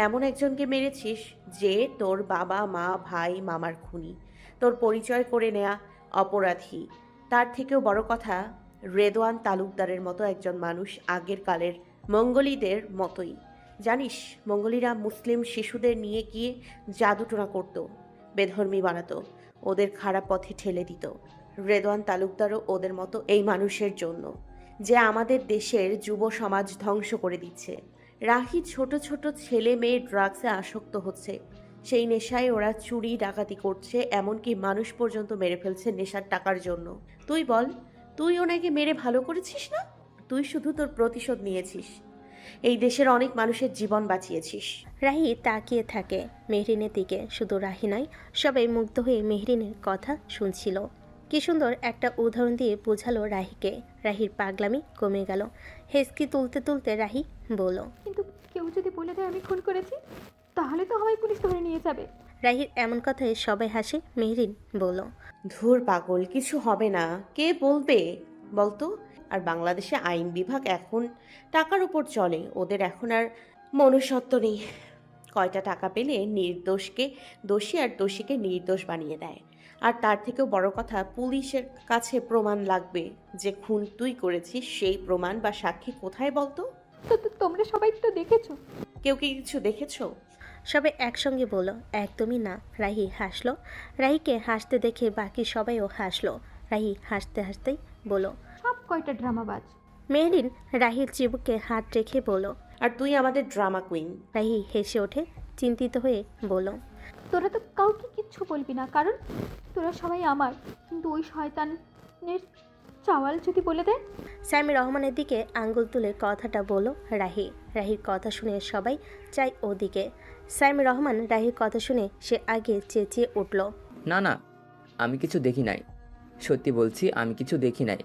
এমন একজনকে মেরেছিস যে তোর বাবা, মা, ভাই, মামার খুনি, তোর পরিচয় করে নেয়া অপরাধী। তার থেকেও বড় কথা, রেদওয়ান তালুকদারের মতো একজন মানুষ আগের কালের মঙ্গোলিদের মতোই। জানিস, মঙ্গোলিরা মুসলিম শিশুদের নিয়ে গিয়ে জাদুটোনা করতো, বেধর্মী বানাতো, ওদের খারাপ পথে ঠেলে দিত। রেদওয়ান তালুকদারও ওদের মতো এই মানুষের জন্য, যে আমাদের দেশের যুব সমাজ ধ্বংস করে দিচ্ছে। রাহি ছোট ছোট ছেলে মেয়ে ড্রাগসে আসক্ত হচ্ছে, সেই নেশায় ওরা চুরি ডাকাতি করছে, এমনকি মানুষ পর্যন্ত মেরে ফেলছে নেশার টাকার জন্য। তুই বল, তুই ওনাকে মেরে ভালো করেছিস না? তুই শুধু তোর প্রতিশোধ নিয়েছিস, এই দেশের অনেক মানুষের জীবন বাঁচিয়েছিস। রাহি তাকিয়ে থাকে মেহরিনের দিকে। শুধু রাহি নয়, সবাই মুগ্ধ হয়ে মেহরিনের কথা শুনছিল। কি সুন্দর একটা উদাহরণ দিয়ে বোঝালো রাহিকে। রাহির পাগলামি কমে গেল। হেসকি তুলতে তুলতে রাহি বলল, কিন্তু কেউ যদি বলে দেয় আমি খুন করেছি, তাহলে তো আমায় পুলিশ ধরে নিয়ে যাবে। রাহির এমন কথায় সবাই হাসে। মেহরিন বলল, ধুর পাগল, কিছু হবে না। কে বলবে বলতো? আর বাংলাদেশে আইন বিভাগ এখন টাকার উপর চলে, ওদের এখন আর মনুষ্যত্ব নেই। কয়টা টাকা পেলে নির্দোষকে দোষী আর দোষীকে নির্দোষ বানিয়ে দেয়। আর তার থেকেও বড় কথা, পুলিশের কাছে প্রমাণ লাগবে যে খুন তুই করেছিস। সেই প্রমাণ বা সাক্ষী কোথায় বলতো? তো তোমরা সবাই তো দেখেছো। কেউ কি কিছু দেখেছো? সবাই একসঙ্গে বলল, একদমই না। রাহি হাসলো। রাহিকে হাসতে দেখে বাকি সবাইও হাসলো। রাহি হাসতে হাসতেই বলল, সব কয়টা ড্রামাবাজ। মেহরিন রাহির চিবুকে হাত রেখে বলল, আর তুই আমাদের ড্রামা কুইন। রাহি হেসে ওঠে চিন্তিত হয়ে বলল, তোরা তো কাউকে কিচ্ছু বলবি না, কারণ তোরা সবাই আমার। কিন্তু ওই শয়তানের চাওয়াল যদি বলে দেয়। সাইমি রহমানের দিকে আঙ্গুল তুলে কথাটা বলল রাহি। রাহির কথা শুনে সবাই চাই ওদিকে। সাইমি রহমান রাহির কথা শুনে সে আগে চেঁচিয়ে উঠল, না না, আমি কিছু দেখি নাই, সত্যি বলছি আমি কিছু দেখি নাই।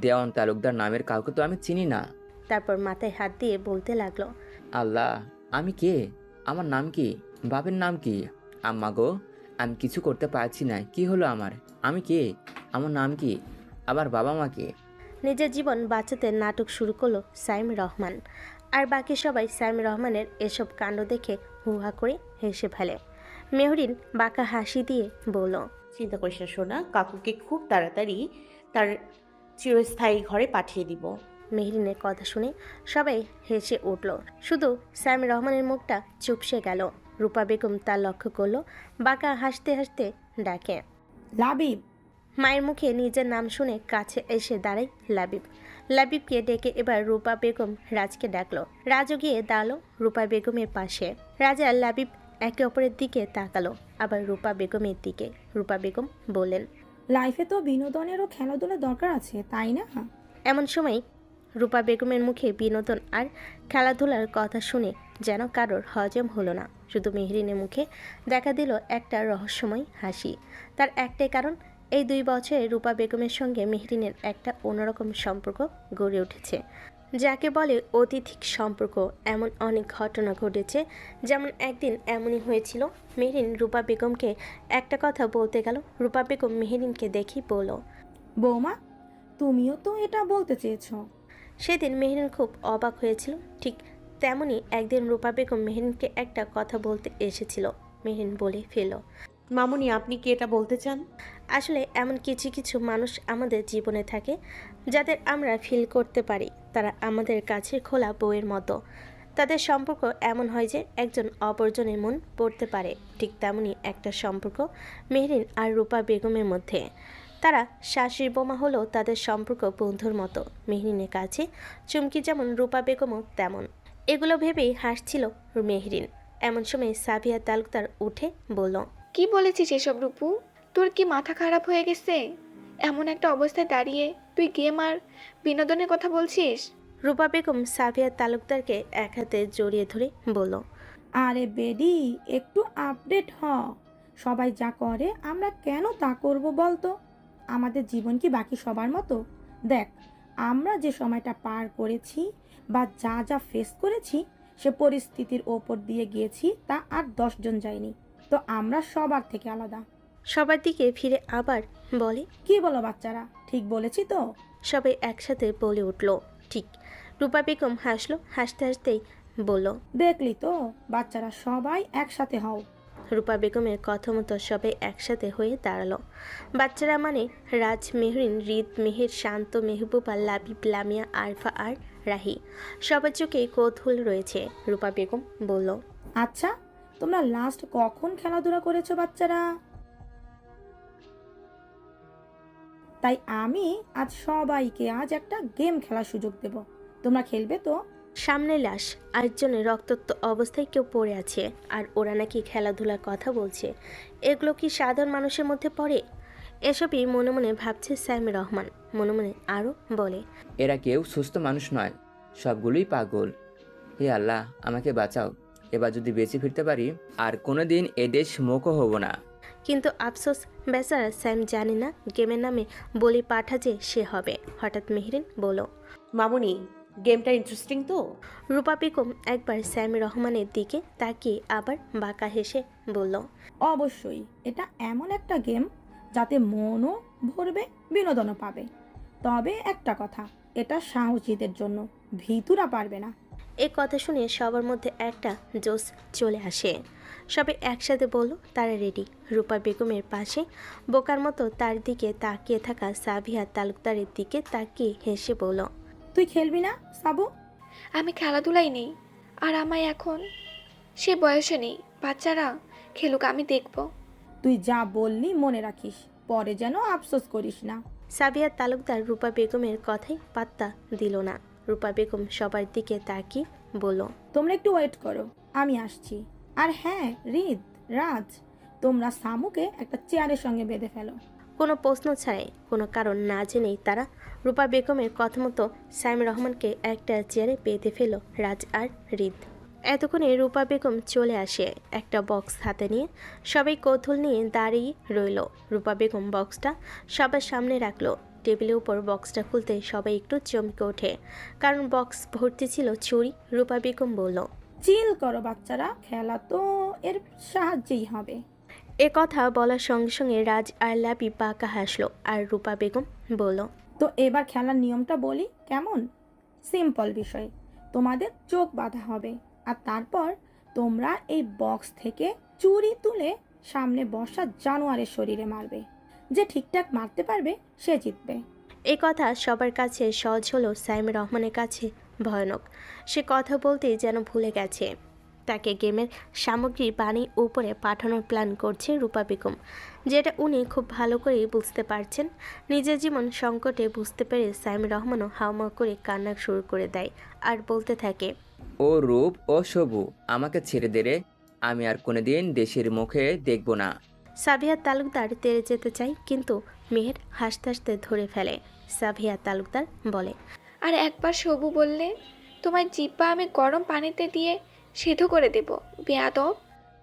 দেওয়ান তালুকদার নামের কাউকে তো আমি চিনি না। তারপর মাথায় হাত দিয়ে বলতে লাগলো, আল্লাহ, আমি কে? আমার নাম কি? বাপের নাম কি? আম্মা গো, আমি কিছু করতে পারছি না। কি হলো আমার? আমি কে? আমার নাম কি? আবার বাবা মা কে? নিজের জীবন বাঁচাতে নাটক শুরু করলো সাইমি রহমান। আর বাকি সবাই সাইমি রহমানের এসব কাণ্ড দেখে হুহা করে হেসে ফেলে। মেহরিন বাঁকা হাসি দিয়ে বলল, চিন্তা করিস না সোনা, কাকুকে খুব তাড়াতাড়ি তার চিরস্থায়ী ঘরে পাঠিয়ে দিব। মেহরিনের কথা শুনে সবাই হেসে উঠল। শুধু সাইমি রহমানের মুখটা চুপসে গেল। রূপা বেগম তা লক্ষ্য করলো। বাঁকা হাসতে হাসতে ডাকে, লাবিব। মায়ের মুখে নিজের নাম শুনে কাছে এসে দাঁড়ায় লাবিব। লাবিবকে ডেকে এবার রূপা বেগম রাজকে ডাকলো। রাজও গিয়ে দাঁড়ালো রূপা বেগমের পাশে। রাজা লাবিব একে অপরের দিকে তাকালো, আবার রূপা বেগমের দিকে। রূপা বেগম বললেন, লাইফে তো বিনোদনেরও খেলাধুলার দরকার আছে, তাই না? এমন সময় রূপা বেগমের মুখে বিনোদন আর খেলাধুলার কথা শুনে যেন কারোর হজম হলো না। শুধু মেহরিনের মুখে দেখা দিল একটা রহস্যময় হাসি। তার একটাই কারণ, এই 2 বছরে রূপা বেগমের সঙ্গে মেহরিনের একটা অন্যরকম সম্পর্ক গড়ে উঠেছে, যাকে বলে অতিথিক সম্পর্ক। এমন অনেক ঘটনা ঘটেছে। যেমন একদিন এমনই হয়েছিল, মেহরিন রূপা বেগমকে একটা কথা বলতে গেল। রূপা বেগম মেহরিনকে দেখি বলল, বৌমা, তুমিও তো এটা বলতে চেয়েছো। সেদিন মেহরিন খুব অবাক হয়েছিল। ঠিক তেমনই একদিন রূপা বেগম মেহরিনকে একটা কথা বলতে এসেছিল। মেহরিন বলে ফেল, মামুনি, আপনি কি এটা বলতে চান? আসলে এমন কিছু কিছু মানুষ আমাদের জীবনে থাকে যাদের আমরা ফিল করতে পারি তারা আমাদের কাছের খোলা বইয়ের মতো। তাদের সম্পর্ক এমন হয় যে একজন অপরজনের মন পড়তে পারে। ঠিক তেমনই একটা সম্পর্ক মেহরিন আর রূপা বেগমের মধ্যে। তারা শাশুড়ি বোমা হলেও তাদের সম্পর্ক বন্ধুর মতো। মেহরিনের কাছে চুমকি যেমন, রূপা বেগমও তেমন। এগুলো ভেবেই হাসছিল মেহরিন। এমন সময় সাবিয়া তালুকদার উঠে বলল, কি বলেছিস এসব রূপু? তোর কি মাথা খারাপ হয়ে গেছে? এমন একটা অবস্থায় দাঁড়িয়ে তুই গেম আর বিনোদনের কথা বলছিস? রূপা বেগম সাবিয়া তালুকদারকে এক হাতে জড়িয়ে ধরে বলল, আরে বেডি, একটু আপডেট হ। সবাই যা করে আমরা কেন তা করব বলতো? আমাদের জীবন কি বাকি সবার মতো? দেখ, আমরা যে সময়টা পার করেছি বা যা যা ফেস করেছি, সে পরিস্থিতির ওপর দিয়ে গিয়েছি, তা আর 10 জন যায়নি। তো আমরা সবার থেকে আলাদা। সবার দিকে ফিরে আবার বলে, কি বলো বাচ্চারা, ঠিক বলেছি তো? সবাই একসাথে বলে উঠল, ঠিক। রূপা বেগম হাসলো, হাসতে হাসতেই বলল, দেখলি তো বাচ্চারা, সবাই একসাথে হও। রূপা বেগমের কথা মতো সবাই একসাথে হয়ে দাঁড়ালো। বাচ্চারা মানে রাজ, মেহরিন, রিদ, মেহের, শান্ত, মেহবুবা, লাবিব, লামিয়া, আরফা আর রাহি। সবার চোখে কৌতূহল রয়েছে। রূপা বেগম বলল, আচ্ছা, তোমরা লাস্ট কখন খেলাধুলা করেছো বাচ্চারা? তাই আমি আজ সবাইকে একটা গেম খেলার সুযোগ দেব। তোমরা খেলবে তো? সামনে লাশ, আরেকজনের রক্তাক্ত অবস্থায় কেউ পড়ে আছে, আর ওরা নাকি খেলাধুলার কথা বলছে। এগুলো কি সাধারণ মানুষের মধ্যে পড়ে? এসবই মনে মনে ভাবছে সাইম রহমান। মনে মনে আরও বলে, এরা কেউ সুস্থ মানুষ নয়, সবগুলোই পাগল। হে আল্লাহ, আমাকে বাঁচাও। এবার যদি বেঁচে ফিরতে পারি আর কোনোদিন এদেশ মুখও হব না। কিন্তু আফসোস, বেচারা সাইম জানে না গেমের নামে বলি পাঠা যে সে হবে। হঠাৎ মেহরিন বলল, মামুনি, গেমটা ইন্টারেস্টিং তো? রূপা বেগম একবার সাইম রহমানের দিকে তাকিয়ে আবার বাঁকা হেসে বলল, অবশ্যই, এটা এমন একটা গেম যাতে মনও ভরবে, বিনোদনও পাবে। তবে একটা কথা, এটা সাহসীদের জন্য, ভীতুরা পারবে না। এ কথা শুনে সবার মধ্যে একটা জোশ চলে আসে। সবাই একসাথে বলল তারা রেডি। রূপা বেগমের পাশে বোকার মতো তার দিকে তাকিয়ে থাকা সাবিহা তালুকদারের দিকে তাকিয়ে হেসে বলল, তুই খেলবি না সাবু? আমি খেলাধুলাই নেই, আর আমায় এখন সে বয়সে নেই। বাচ্চারা খেলুক, আমি দেখব। তুই যা বললি মনে রাখিস, পরে যেন আফসোস করিস না। সাবিহা তালুকদার রূপা বেগমের কথাই পাত্তা দিল না। রূপা বেগম সবার দিকে তাকিয়ে বলল, তোমরা একটু ওয়েট করো, আমি আসছি। আর হ্যাঁ, রিদ, রাজ, তোমরা সামুকে একটা চেয়ারের সঙ্গে বেঁধে ফেলো। কোনো প্রশ্ন ছাড়াই, কোনো কারণ না জেনেই তারা রূপা বেগমের কথা মতো সাইম রহমানকে একটা চেয়ারে বেঁধে ফেল রাজ আর রিদ। এতক্ষণে রূপা বেগম চলে আসে একটা বক্স হাতে নিয়ে। সবাই কৌতূহল নিয়ে দাঁড়িয়ে রইল। রূপা বেগম বক্সটা সবার সামনে রাখলো। টেবিলের উপর বক্সটা খুলতে সবাই একটু চমকে ওঠে, কারণ বক্স ভর্তি ছিল চুড়ি। রূপা বেগম বলল, চিল করো বাচ্চারা, খেলা তো এর সাহায্যেই হবে। এ কথা বলার সঙ্গে সঙ্গে রাজ আর লাবি পাকা হাসলো, আর রূপা বেগম বলল, তো এবার খেলার নিয়মটা বলি কেমন? সিম্পল বিষয়, তোমাদের চোখ বাঁধা হবে, আর তারপর তোমরা এই বক্স থেকে চুড়ি তুলে সামনে বসা জানোয়ারের শরীরে মারবে। যে ঠিকঠাক মারতে পারবে সে জিতবে। এই কথা সবার কাছে সহজ হলো, সাইম রহমানের কাছে ভয়ানক। সে কথা বলতেই যেন ভুলে গেছে তাকে গেমের সামগ্রী বানিয়ে উপরে পাঠানোর প্ল্যান করছে রূপা বেগম, যেটা উনি খুব ভালো করেই বুঝতে পারছেন। নিজের জীবন সংকটে বুঝতে পেরে সাইম রহমানও হাওমাও করে কান্না শুরু করে দেয় আর বলতে থাকে, ও রূপ ও সবু, আমাকে ছেড়ে দে রে, আমি আর কোনোদিন দেশের মুখে দেখব না। সাবিহা তালুকদার তেড়ে যেতে চায়, কিন্তু মেহের হাসতে হাসতে ধরে ফেলে। সাবিহা তালুকদার বলে, আর একবার সবু বললে তোমার জিব্বা আমি গরম পানিতে দিয়ে সেদ্ধ করে দেব, বেয়াদব।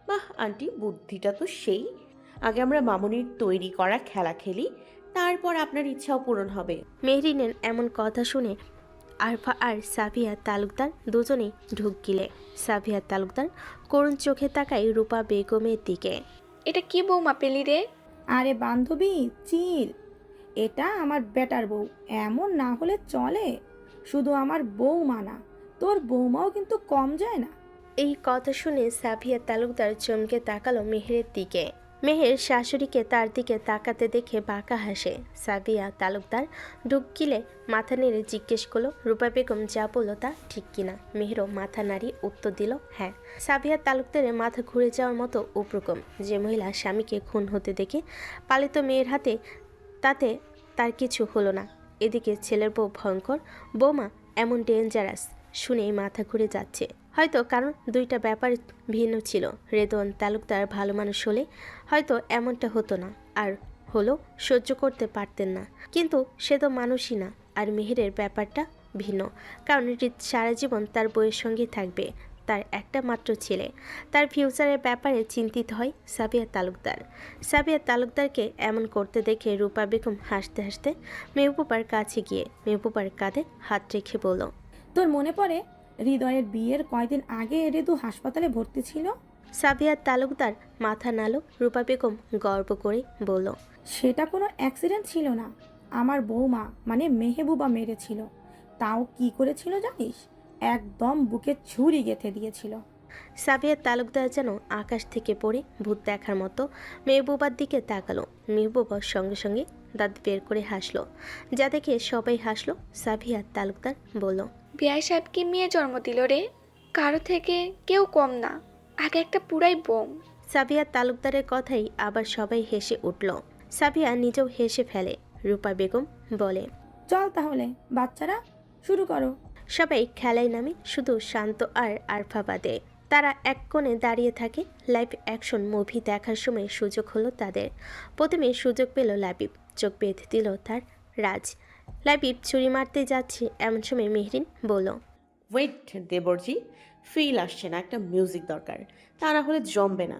বাহ আন্টি, বুদ্ধিটা তো সেই। আগে আমরা মামুনির তৈরি করা খেলা খেলি, তারপর আপনার ইচ্ছাও পূরণ হবে। মেহরিনের এমন কথা শুনে আরফা আর সাবিহা তালুকদার দুজনেই ঢুক গিলে। সাবিহা তালুকদার করুণ চোখে তাকায় রূপা বেগমের দিকে। এটা কি বৌমা পেলি রে? আরে বান্ধবী, চিল, এটা আমার বেটার বউ, এমন না হলে চলে। শুধু আমার বৌমা না, তোর বৌমাও কিন্তু কম যায় না। এই কথা শুনে সাবিহা তালুকদার চমকে তাকালো মেহেরের দিকে। মেহের শাশুড়িকে তার দিকে তাকাতে দেখে বাঁকা হাসে। সাবিহা তালুকদার ঢুক গিলে মাথা নেড়ে জিজ্ঞেস করলো, রূপা বেগম যা বললো তা ঠিক কিনা। মেহেরও মাথা নাড়িয়ে উত্তর দিল হ্যাঁ। সাবিহা তালুকদারের মাথা ঘুরে যাওয়ার মতো উপক্রম। যে মহিলা স্বামীকে খুন হতে দেখে পালিত মেয়ের হাতে, তাতে তার কিছু হলো না। এদিকে ছেলের বউ ভয়ঙ্কর, বৌমা এমন ডেঞ্জারাস, শুনেই মাথা ঘুরে যাচ্ছে। হয়তো কারণ দুইটা ব্যাপার ভিন্ন ছিল। রেদওয়ান তালুকদার ভালো মানুষ হলে হয়তো এমনটা হতো না, আর হলো সহ্য করতে পারতেন না। কিন্তু সে তো মানুষই না। আর মেহেরের ব্যাপারটা ভিন্ন, কারণ রিত সারা জীবন তার বউয়ের সঙ্গেই থাকবে। তার একটা মাত্র ছেলে, তার ফিউচারের ব্যাপারে চিন্তিত হয় সাবিয়া তালুকদার। সাবিয়া তালুকদারকে এমন করতে দেখে রূপা বেগম হাসতে হাসতে মেহবুবার কাছে গিয়ে মেহবুবার কাঁধে হাত রেখে বলল, তোর মনে পড়ে হৃদয়ের বিয়ের কয়দিন আগে রেদু হাসপাতালে ভর্তি ছিল? সাবিয়া তালুকদার মাথা নাড়ল। রূপা বেগম গর্ব করে বলল, সেটা কোনো অ্যাক্সিডেন্ট ছিল না, আমার বৌমা মানে মেহেবুবা মেরেছিল। তাও কি করেছিল জানিস? একদম বুকে ছুরি গেঁথে দিয়েছিল। সাবিয়া তালুকদার যেন আকাশ থেকে পড়ে ভূত দেখার মতো মেহবুবার দিকে তাকালো। মেহবুবার সঙ্গে সঙ্গে দাঁত বের করে হাসলো, যা দেখে সবাই হাসলো। সাবিয়া তালুকদার বলল, বিআই সাহেবকে মেয়ে জন্ম দিল রে, কারো থেকে কেউ কম না, আগে একটা পুরাই বোম। সাবিয়া তালুকদারের কথাই আবার সবাই হেসে উঠল। সাবিয়া নিজেও হেসে ফেলে। রূপা বেগম বলে, চল তাহলে বাচ্চারা, শুরু করো। সবাই খেলায় নামে, শুধু শান্ত আর আরফা বাদে। তারা এক কোণে দাঁড়িয়ে থাকে। লাইভ অ্যাকশন মুভি দেখার সময় সুযোগ হলো তাদের। প্রথমে সুযোগ পেল লাবিব, চোখ বেঁধে দিল তার রাজ। লাবিব ছুরি মারতে যাচ্ছে, এমন সময় মেহরিন বলল, ওয়েট দেবরজি, ফিল আসছে না, একটা মিউজিক দরকার, তা না হলে জমবে না।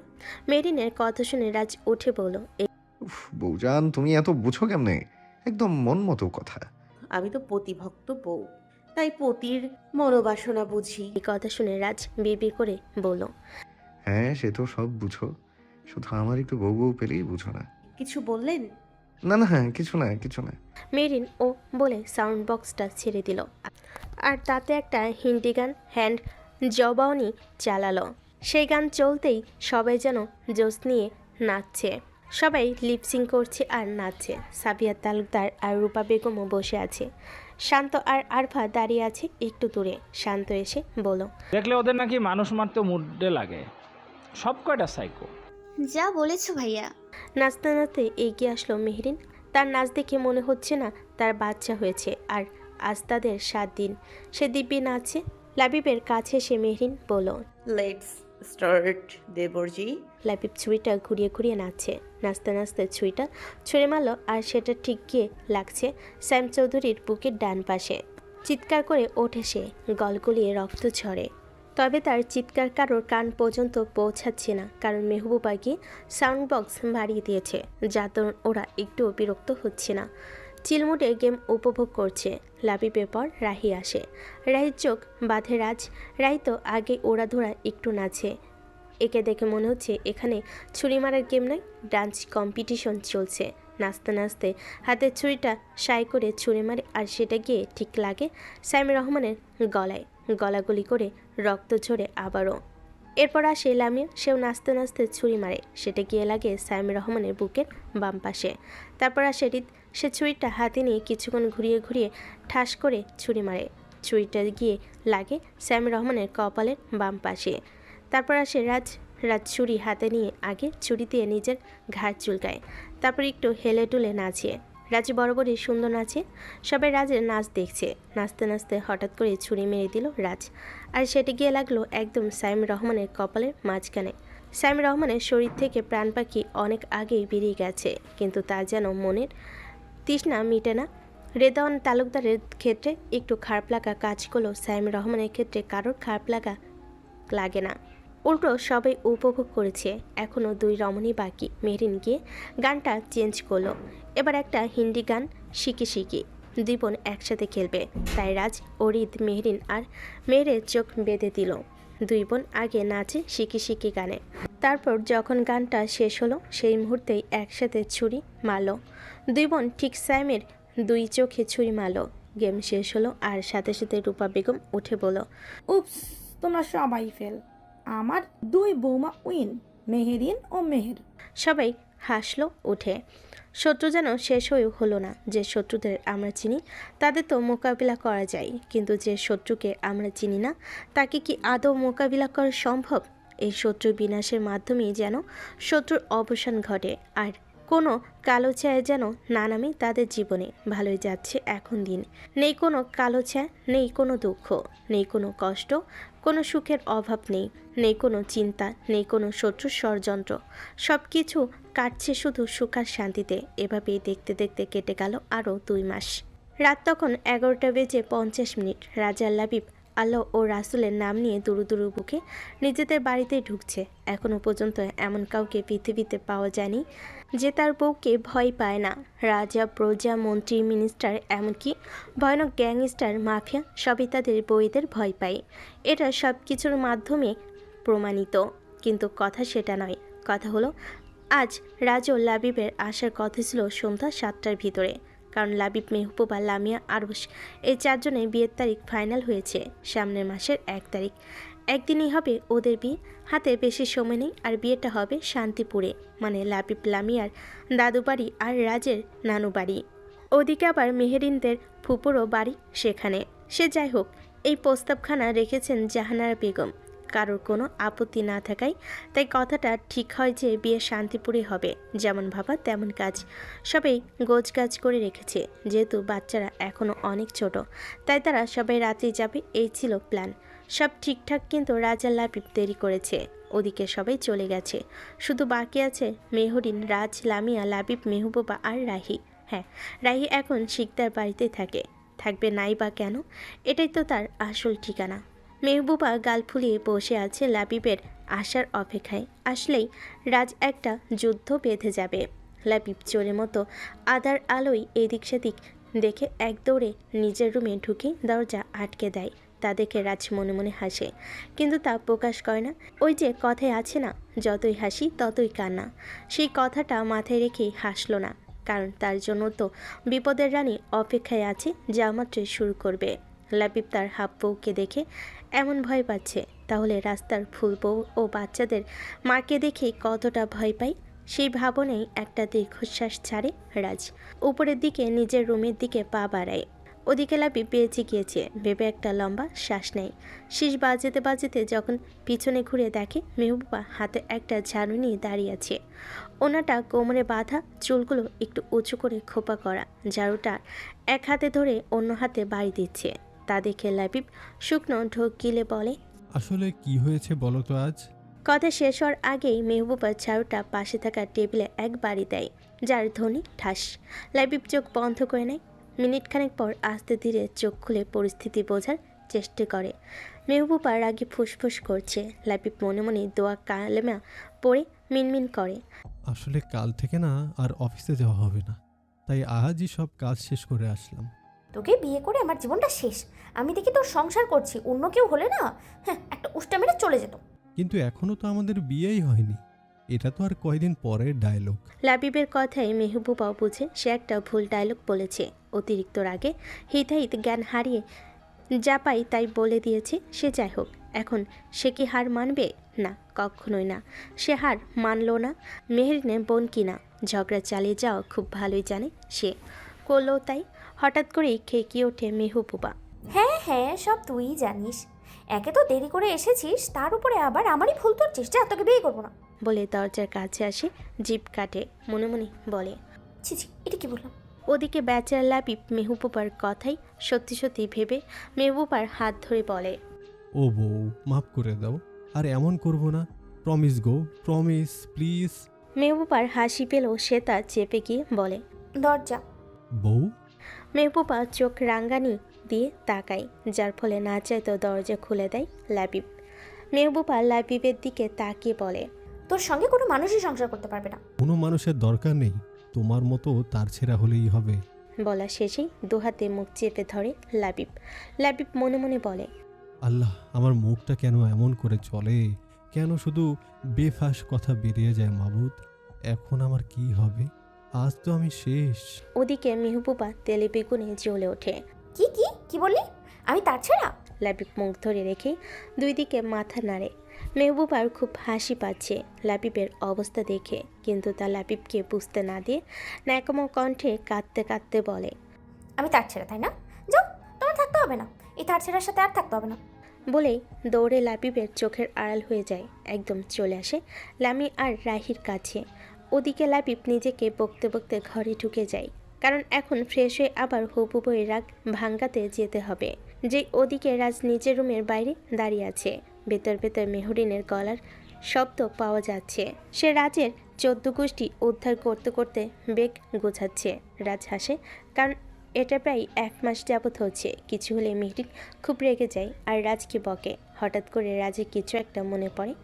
মেহরিনের কথা শুনে রাজ উঠে বলল, উফ বউজান, তুমি এত বুঝো কেমনে? একদম মন মতো কথা। আমি তো পতিভক্ত বউ, তাই পতির মনোবাসনা বুঝি। এই কথা শুনে রাজ বিড়বিড় করে বলল, হ্যাঁ সে তো সব বুঝো, শুধু আমার একটু বউ বউ পেলেই বুঝো না। কিছু বললেন? না না, হ্যাঁ কিছু না কিছু না। মেরিন ও বলে সাউন্ড বক্সটা ছেড়ে দিল, আর তাতে একটা হিন্দি গান হ্যান্ড জবাওনি চালালো। সেই গান চলতেই সবাই যেন জোশ নিয়ে নাচছে। সবাই লিপসিং করছে আর নাচছে। সাবিয়া তালুকদার আর রূপা বেগমও বসে আছে। শান্ত আর আরফা দাঁড়িয়ে আছে একটু দূরে। শান্ত এসে বলল, দেখলে ওদের নাকি মানুষ মারতে মুডে লাগে, সব কয়টা সাইকো। যা বলেছো ভাইয়া। নাচতে নাচতে এগিয়ে আসলো মেহরিন। তার নাচ দেখে মনে হচ্ছে না তার বাচ্চা হয়েছে, আর আজ তাদের 7 দিন। সে দিব্যি নাচছে। লাবিবের কাছে এসে মেহরিন বলল, লেটস স্টার্ট দেবরজি। লাবিব ছুরিটা ঘুরিয়ে ঘুরিয়ে নাচছে। নাচতে নাচতে ছুরিটা ছুঁড়ে মারল, আর সেটা ঠিক গিয়ে লাগছে স্যাম চৌধুরীর বুকের ডান পাশে। চিৎকার করে ওঠে সে, গলগলিয়ে রক্ত ঝরে। তবে তার চিৎকার কারোর কান পর্যন্ত পৌঁছাচ্ছে না, কারণ মেহবুবা গিয়ে সাউন্ড বক্স বাড়িয়ে দিয়েছে, যার দরুন ওরা একটুও বিরক্ত হচ্ছে না। চিলমুটে গেম উপভোগ করছে। লাবিবের পর রাহি আসে। রাহির চোখ বাঁধে রাজ। রাহি তো আগে ওড়াধরা একটু নাচে। একে দেখে মনে হচ্ছে এখানে ছুরি মারার গেম নয়, ডান্স কম্পিটিশন চলছে। নাচতে নাচতে হাতের ছুরিটা সাই করে ছুঁড়ে মারে, আর সেটা গিয়ে ঠিক লাগে সাইম রহমানের গলায়। গলাগলি করে রক্ত ঝরে আবারও। এরপর আসে লামিয়া, সেও নাচতে নাচতে ছুরি মারে, সেটা গিয়ে লাগে সাইম রহমানের বুকের বাম পাশে। তারপর আসে রিত, সে ছুরিটা হাতে নিয়ে কিছুক্ষণ ঘুরিয়ে ঘুরিয়ে ঠাস করে ছুরি মারে। ছুরিটা গিয়ে লাগে সাইম রহমানের কপালের বাম পাশে। তারপর আসে রাজ। রাজ ছুরি হাতে নিয়ে আগে ছুরি দিয়ে নিজের ঘাড় চুলকায়, তারপর একটু হেলে টুলে নাচে। রাজ বরাবরই সুন্দর নাচে। সবাই রাজের নাচ দেখছে। নাচতে নাচতে হঠাৎ করে ছুরি মেরে দিল রাজ, আর সেটা গিয়ে লাগলো একদম সাইম রহমানের কপালের মাঝখানে। সাইম রহমানের শরীর থেকে প্রাণ পাখি অনেক আগেই বেরিয়ে গেছে, কিন্তু তার যেন মনের তৃষ্ণা মিটে না। রেদাওয়ান তালুকদারের ক্ষেত্রে একটু খারাপ লাগা কাজ করলেও সাইম রহমানের ক্ষেত্রে কারোর খারাপ লাগে না। উল্টো সবাই উপভোগ করেছে। এখনও 2 রমণী বাকি। মেহরিন গিয়ে গানটা চেঞ্জ করলো। এবার একটা হিন্দি গান শিখি শিখি। 2 বোন একসাথে খেলবে, তাই রাজ ও রিদ মেহরিন আর মেয়েরের চোখ বেঁধে দিল। 2 বোন আগে নাচে শিখি শিখি গানে। তারপর যখন গানটা শেষ হলো, সেই মুহূর্তেই একসাথে ছুরি মারল। 2 বোন ঠিক সাইমের 2 চোখে ছুরি মারল। গেম শেষ হলো, আর সাথে সাথে রূপা বেগম উঠে বলল, উপস, তোমরা সবাই ফেল। আমার 2 বৌমা উইন, মেহেরিন ও মেহের। সবাই হাসলো উঠে। শত্রু যেন শেষ হয়ে হলো না। যে শত্রুদের আমরা চিনি তাদের তো মোকাবিলা করা যায়, কিন্তু যে শত্রুকে আমরা চিনি না তাকে কি আদৌ মোকাবিলা করা সম্ভব? এই শত্রু বিনাশের মাধ্যমেই যেন শত্রুর অবসান ঘটে, আর কোনো কালো ছায়া যেন না নামে তাদের জীবনে। ভালোই যাচ্ছে এখন দিন। নেই কোনো কালো ছায়া, নেই কোনো দুঃখ, নেই কোনো কষ্ট, কোনো সুখের অভাব নেই। নেই কোনো চিন্তা, নেই কোনো শত্রুর ষড়যন্ত্র। সব কিছু কাটছে শুধু সুখ আর শান্তিতে। এভাবেই দেখতে দেখতে কেটে গেল আরও 2 মাস। রাত তখন 11টা বেজে 50 মিনিট। রাজা লাবিব আল্লাহ ও রাসুলের নাম নিয়ে দুরু দুরু বুকে নিজেদের বাড়িতে ঢুকছে। এখনও পর্যন্ত এমন কাউকে পৃথিবীতে পাওয়া যায়নি যে তার বউকে ভয় পায় না। রাজা, প্রজা, মন্ত্রী, মিনিস্টার, এমনকি ভয়ানক গ্যাংস্টার, মাফিয়া সবই তাদের বউদের ভয় পায়। এটা সব কিছুর মাধ্যমে প্রমাণিত। কিন্তু কথা সেটা নয়। কথা হলো আজ রাজ ও লাবিবের আসার কথা ছিল সন্ধ্যা 7টার ভিতরে, কারণ লাবিব, মেহবুবা, লামিয়া, আরুষ এই 4 জনের বিয়ের তারিখ ফাইনাল হয়েছে সামনের মাসের 1 তারিখ। একদিনই হবে ওদের বিয়ে, হাতে বেশি সময় নেই। আর বিয়েটা হবে শান্তিপুরে, মানে লাবিব লামিয়ার দাদু বাড়ি আর রাজের নানু বাড়ি। ওদিকে আবার মেহেরিনদের ফুপুরও বাড়ি সেখানে। সে যাই হোক, এই প্রস্তাবখানা রেখেছেন জাহানারা বেগম। কারোর কোনো আপত্তি না থাকায় তাই কথাটা ঠিক হয় যে বিয়ে শান্তিপুরে হবে। যেমন ভাবা তেমন কাজ, সবাই গোছগাছ করে রেখেছে। যেহেতু বাচ্চারা এখনও অনেক ছোট, তাই তারা সবাই রাতেই যাবে, এই ছিল প্ল্যান। সব ঠিকঠাক, কিন্তু রাজা লাবিব দেরি করেছে। ওদিকে সবাই চলে গেছে, শুধু বাকি আছে মেহরিন, রাজ, লামিয়া, লাবিব, মেহবুবা আর রাহি। হ্যাঁ, রাহি এখন শিকদার বাড়িতে থাকবে নাই বা কেন, এটাই তো তার আসল ঠিকানা। মেহবুবা গাল ফুলিয়ে বসে আছে লাবিবের আসার অপেক্ষায়। আসলেই রাজ একটা যুদ্ধ বেঁধে যাবে। লাবিব চোরের মতো আদার আলোয় এদিক সেদিক দেখে এক দৌড়ে নিজের রুমে ঢুকে দরজা আটকে দেয়। তা দেখে রাজ মনে মনে হাসে, কিন্তু তা প্রকাশ করে না। ওই যে কথায় আছে না, যতই হাসি ততই কান্না, সেই কথাটা মাথায় রেখেই হাসল না। কারণ তার জন্য তো বিপদের রানী অপেক্ষায় আছে, যা মাত্রই শুরু করবে। লাবিব তার হাফ বউকে দেখে এমন ভয় পাচ্ছে, তাহলে রাস্তার ফুল বউ ও বাচ্চাদের মাকে দেখে কতটা ভয় পায়, সেই ভাবনেই একটা দীর্ঘশ্বাস ছাড়ে রাজ। উপরের দিকে নিজের রুমের দিকে পা বাড়ায়। ওদিকে লাবিব বেঁচে গিয়েছে ভেবে একটা লম্বা শ্বাস নেয়। শীষ বাজতে বাজতে যখন পিছনে ঘুরে দেখে মেহবুবা হাতে একটা ঝাড়ু নিয়ে দাঁড়িয়ে আছে। ওনাটা কোমরে বাঁধা, চুলগুলো একটু উঁচু করে খোপা করা। ঝাড়ুটা এক হাতে ধরে অন্য হাতে বাড়ি দিচ্ছে। তা দেখে লাবিব শুকনো ঢোক গিলে বলে, আসলে কি হয়েছে বলো তো আজ? কথা শেষ হওয়ার আগেই মেহবুবার ঝাড়ুটা পাশে থাকা টেবিলে এক বাড়ি দেয়, যার ধ্বনি ঠাস। লাবিব চোখ বন্ধ করে নেয়। মিনিটখানেক পর আস্তে ধীরে চোখ খুলে পরিস্থিতি বোঝার চেষ্টা করে। মেহবুবা রাগে ফুসফুস করছে। লাবিব মনে মনে দোয়া কালেমা পড়ে মিনমিন করে, আসলে কাল থেকে না আর অফিসে যাওয়া হবে না, তাই আজই সব কাজ শেষ করে আসলাম। তোকে বিয়ে করে আমার জীবনটা শেষ। আমি দেখি তোর সংসার করছি, অন্য কেউ হলে না, হ্যাঁ, একটা উষ্টা মেরে চলে যেত। কিন্তু এখনো তো আমাদের বিয়েই হয়নি, এটা তো আর কয়দিন পরের ডায়লগ। লাবিবের কথায় মেহবুবাও বুঝে সে একটা ভুল ডায়লগ বলেছে। অতিরিক্ত রাগে হিতাহিত জ্ঞান হারিয়ে যা পাই তাই বলে দিয়েছে সে। যাই হোক, এখন সে কি হার মানবে? না, কখনোই না। সে হার মানল না। মেহরিনের বোন কিনা ঝগড়া চালিয়ে যাওয়া খুব ভালোই জানে সে, করলো তাই। হঠাৎ করেই খেকিয়ে ওঠে মেহবুবা। হ্যাঁ হ্যাঁ, সব তুই জানিস। একে তো দেরি করে এসেছিস, তার উপরে আবার আমারই ভুল ধরছিস যে তোকে বিয়ে করবো না বলে দরজার কাছে আসে, জিভ কাটে, মনে মনে বলে, ছি ছি, এটা কি বললাম। ওদিকে বেচারা লাবিব মেহবুবার কথাই সত্যি সত্যি ভেবে মেহবুবার হাত ধরে বলে, ও বউ, মাফ করে দাও, আর এমন করব না, প্রমিস গো, প্রমিস প্লিজ। মেহবুবার হাসি পেল, সে তা চেপে গিয়ে বলে, দরজা। বউ? মেহবুবা চোখ রাঙ্গানি দিয়ে তাকায়, যার ফলে না চাইতেও দরজা খুলে দেয় লাবিব। মেহবুবা লাবিবের দিকে তাকিয়ে বলে, তোর সঙ্গে কোনো মানুষই সংসার করতে পারবে না। কোনো মানুষের দরকার নেই, তোমার মতো তার ছেঁড়া হলেই হবে। বলা শেষেই দুহাতে মুখ চেপে ধরে লাবিব। লাবিব মনে মনে বলে, আল্লাহ, আমার মুখটা কেন এমন করে চলে, কেন শুধু বেফাস কথা বেরিয়ে যায় মাবুদ। এখন আমার কি হবে? আজ তো আমি শেষ। ওদিকে মেহবুবা তেলে বেগুনে জ্বলে ওঠে। কি কি কি বললি? আমি তার ছেড়া? লাবিব মুখ ধরে রেখে দুই দিকে মাথা নাড়ে। মেহবুবার খুব হাসি পাচ্ছে লাবিবের অবস্থা দেখে, কিন্তু তা লাবিবকে বুঝতে না দিয়ে ন্যাকমো কণ্ঠে কাঁদতে কাঁদতে বলে, আমি তার ছেড়া, তাই না? যাও, তোমার থাকতে হবে না, এই তার ছেড়ার সাথে আর থাকতে হবে না। বলেই দৌড়ে লাবিবের চোখের আড়াল হয়ে যায়, একদম চলে আসে লামি আর রাহির কাছে। ওদিকে লাবিব নিজেকে বকতে বকতে ঘরে ঢুকে যায়, কারণ এখন ফ্রেশ হয়ে আবার হবু বইয়ের রাগ ভাঙ্গাতে যেতে হবে। যে ওদিকে রাজ নিজের রুমের বাইরে দাঁড়িয়ে আছে, ভেতর ভেতর মেহরিনের গলার শব্দ পাওয়া যাচ্ছে। সে রাজের 14 গোষ্ঠী উদ্ধার করতে করতে বেগ গোছাচ্ছে। রাজ হাসে, কারণ এটা প্রায় 1 মাস যাবৎ হচ্ছে। কিছু হলে মেহরিন খুব রেগে যায় আর রাজকে বকে। হঠাৎ করে রাজের কিছু একটা মনে পড়ে,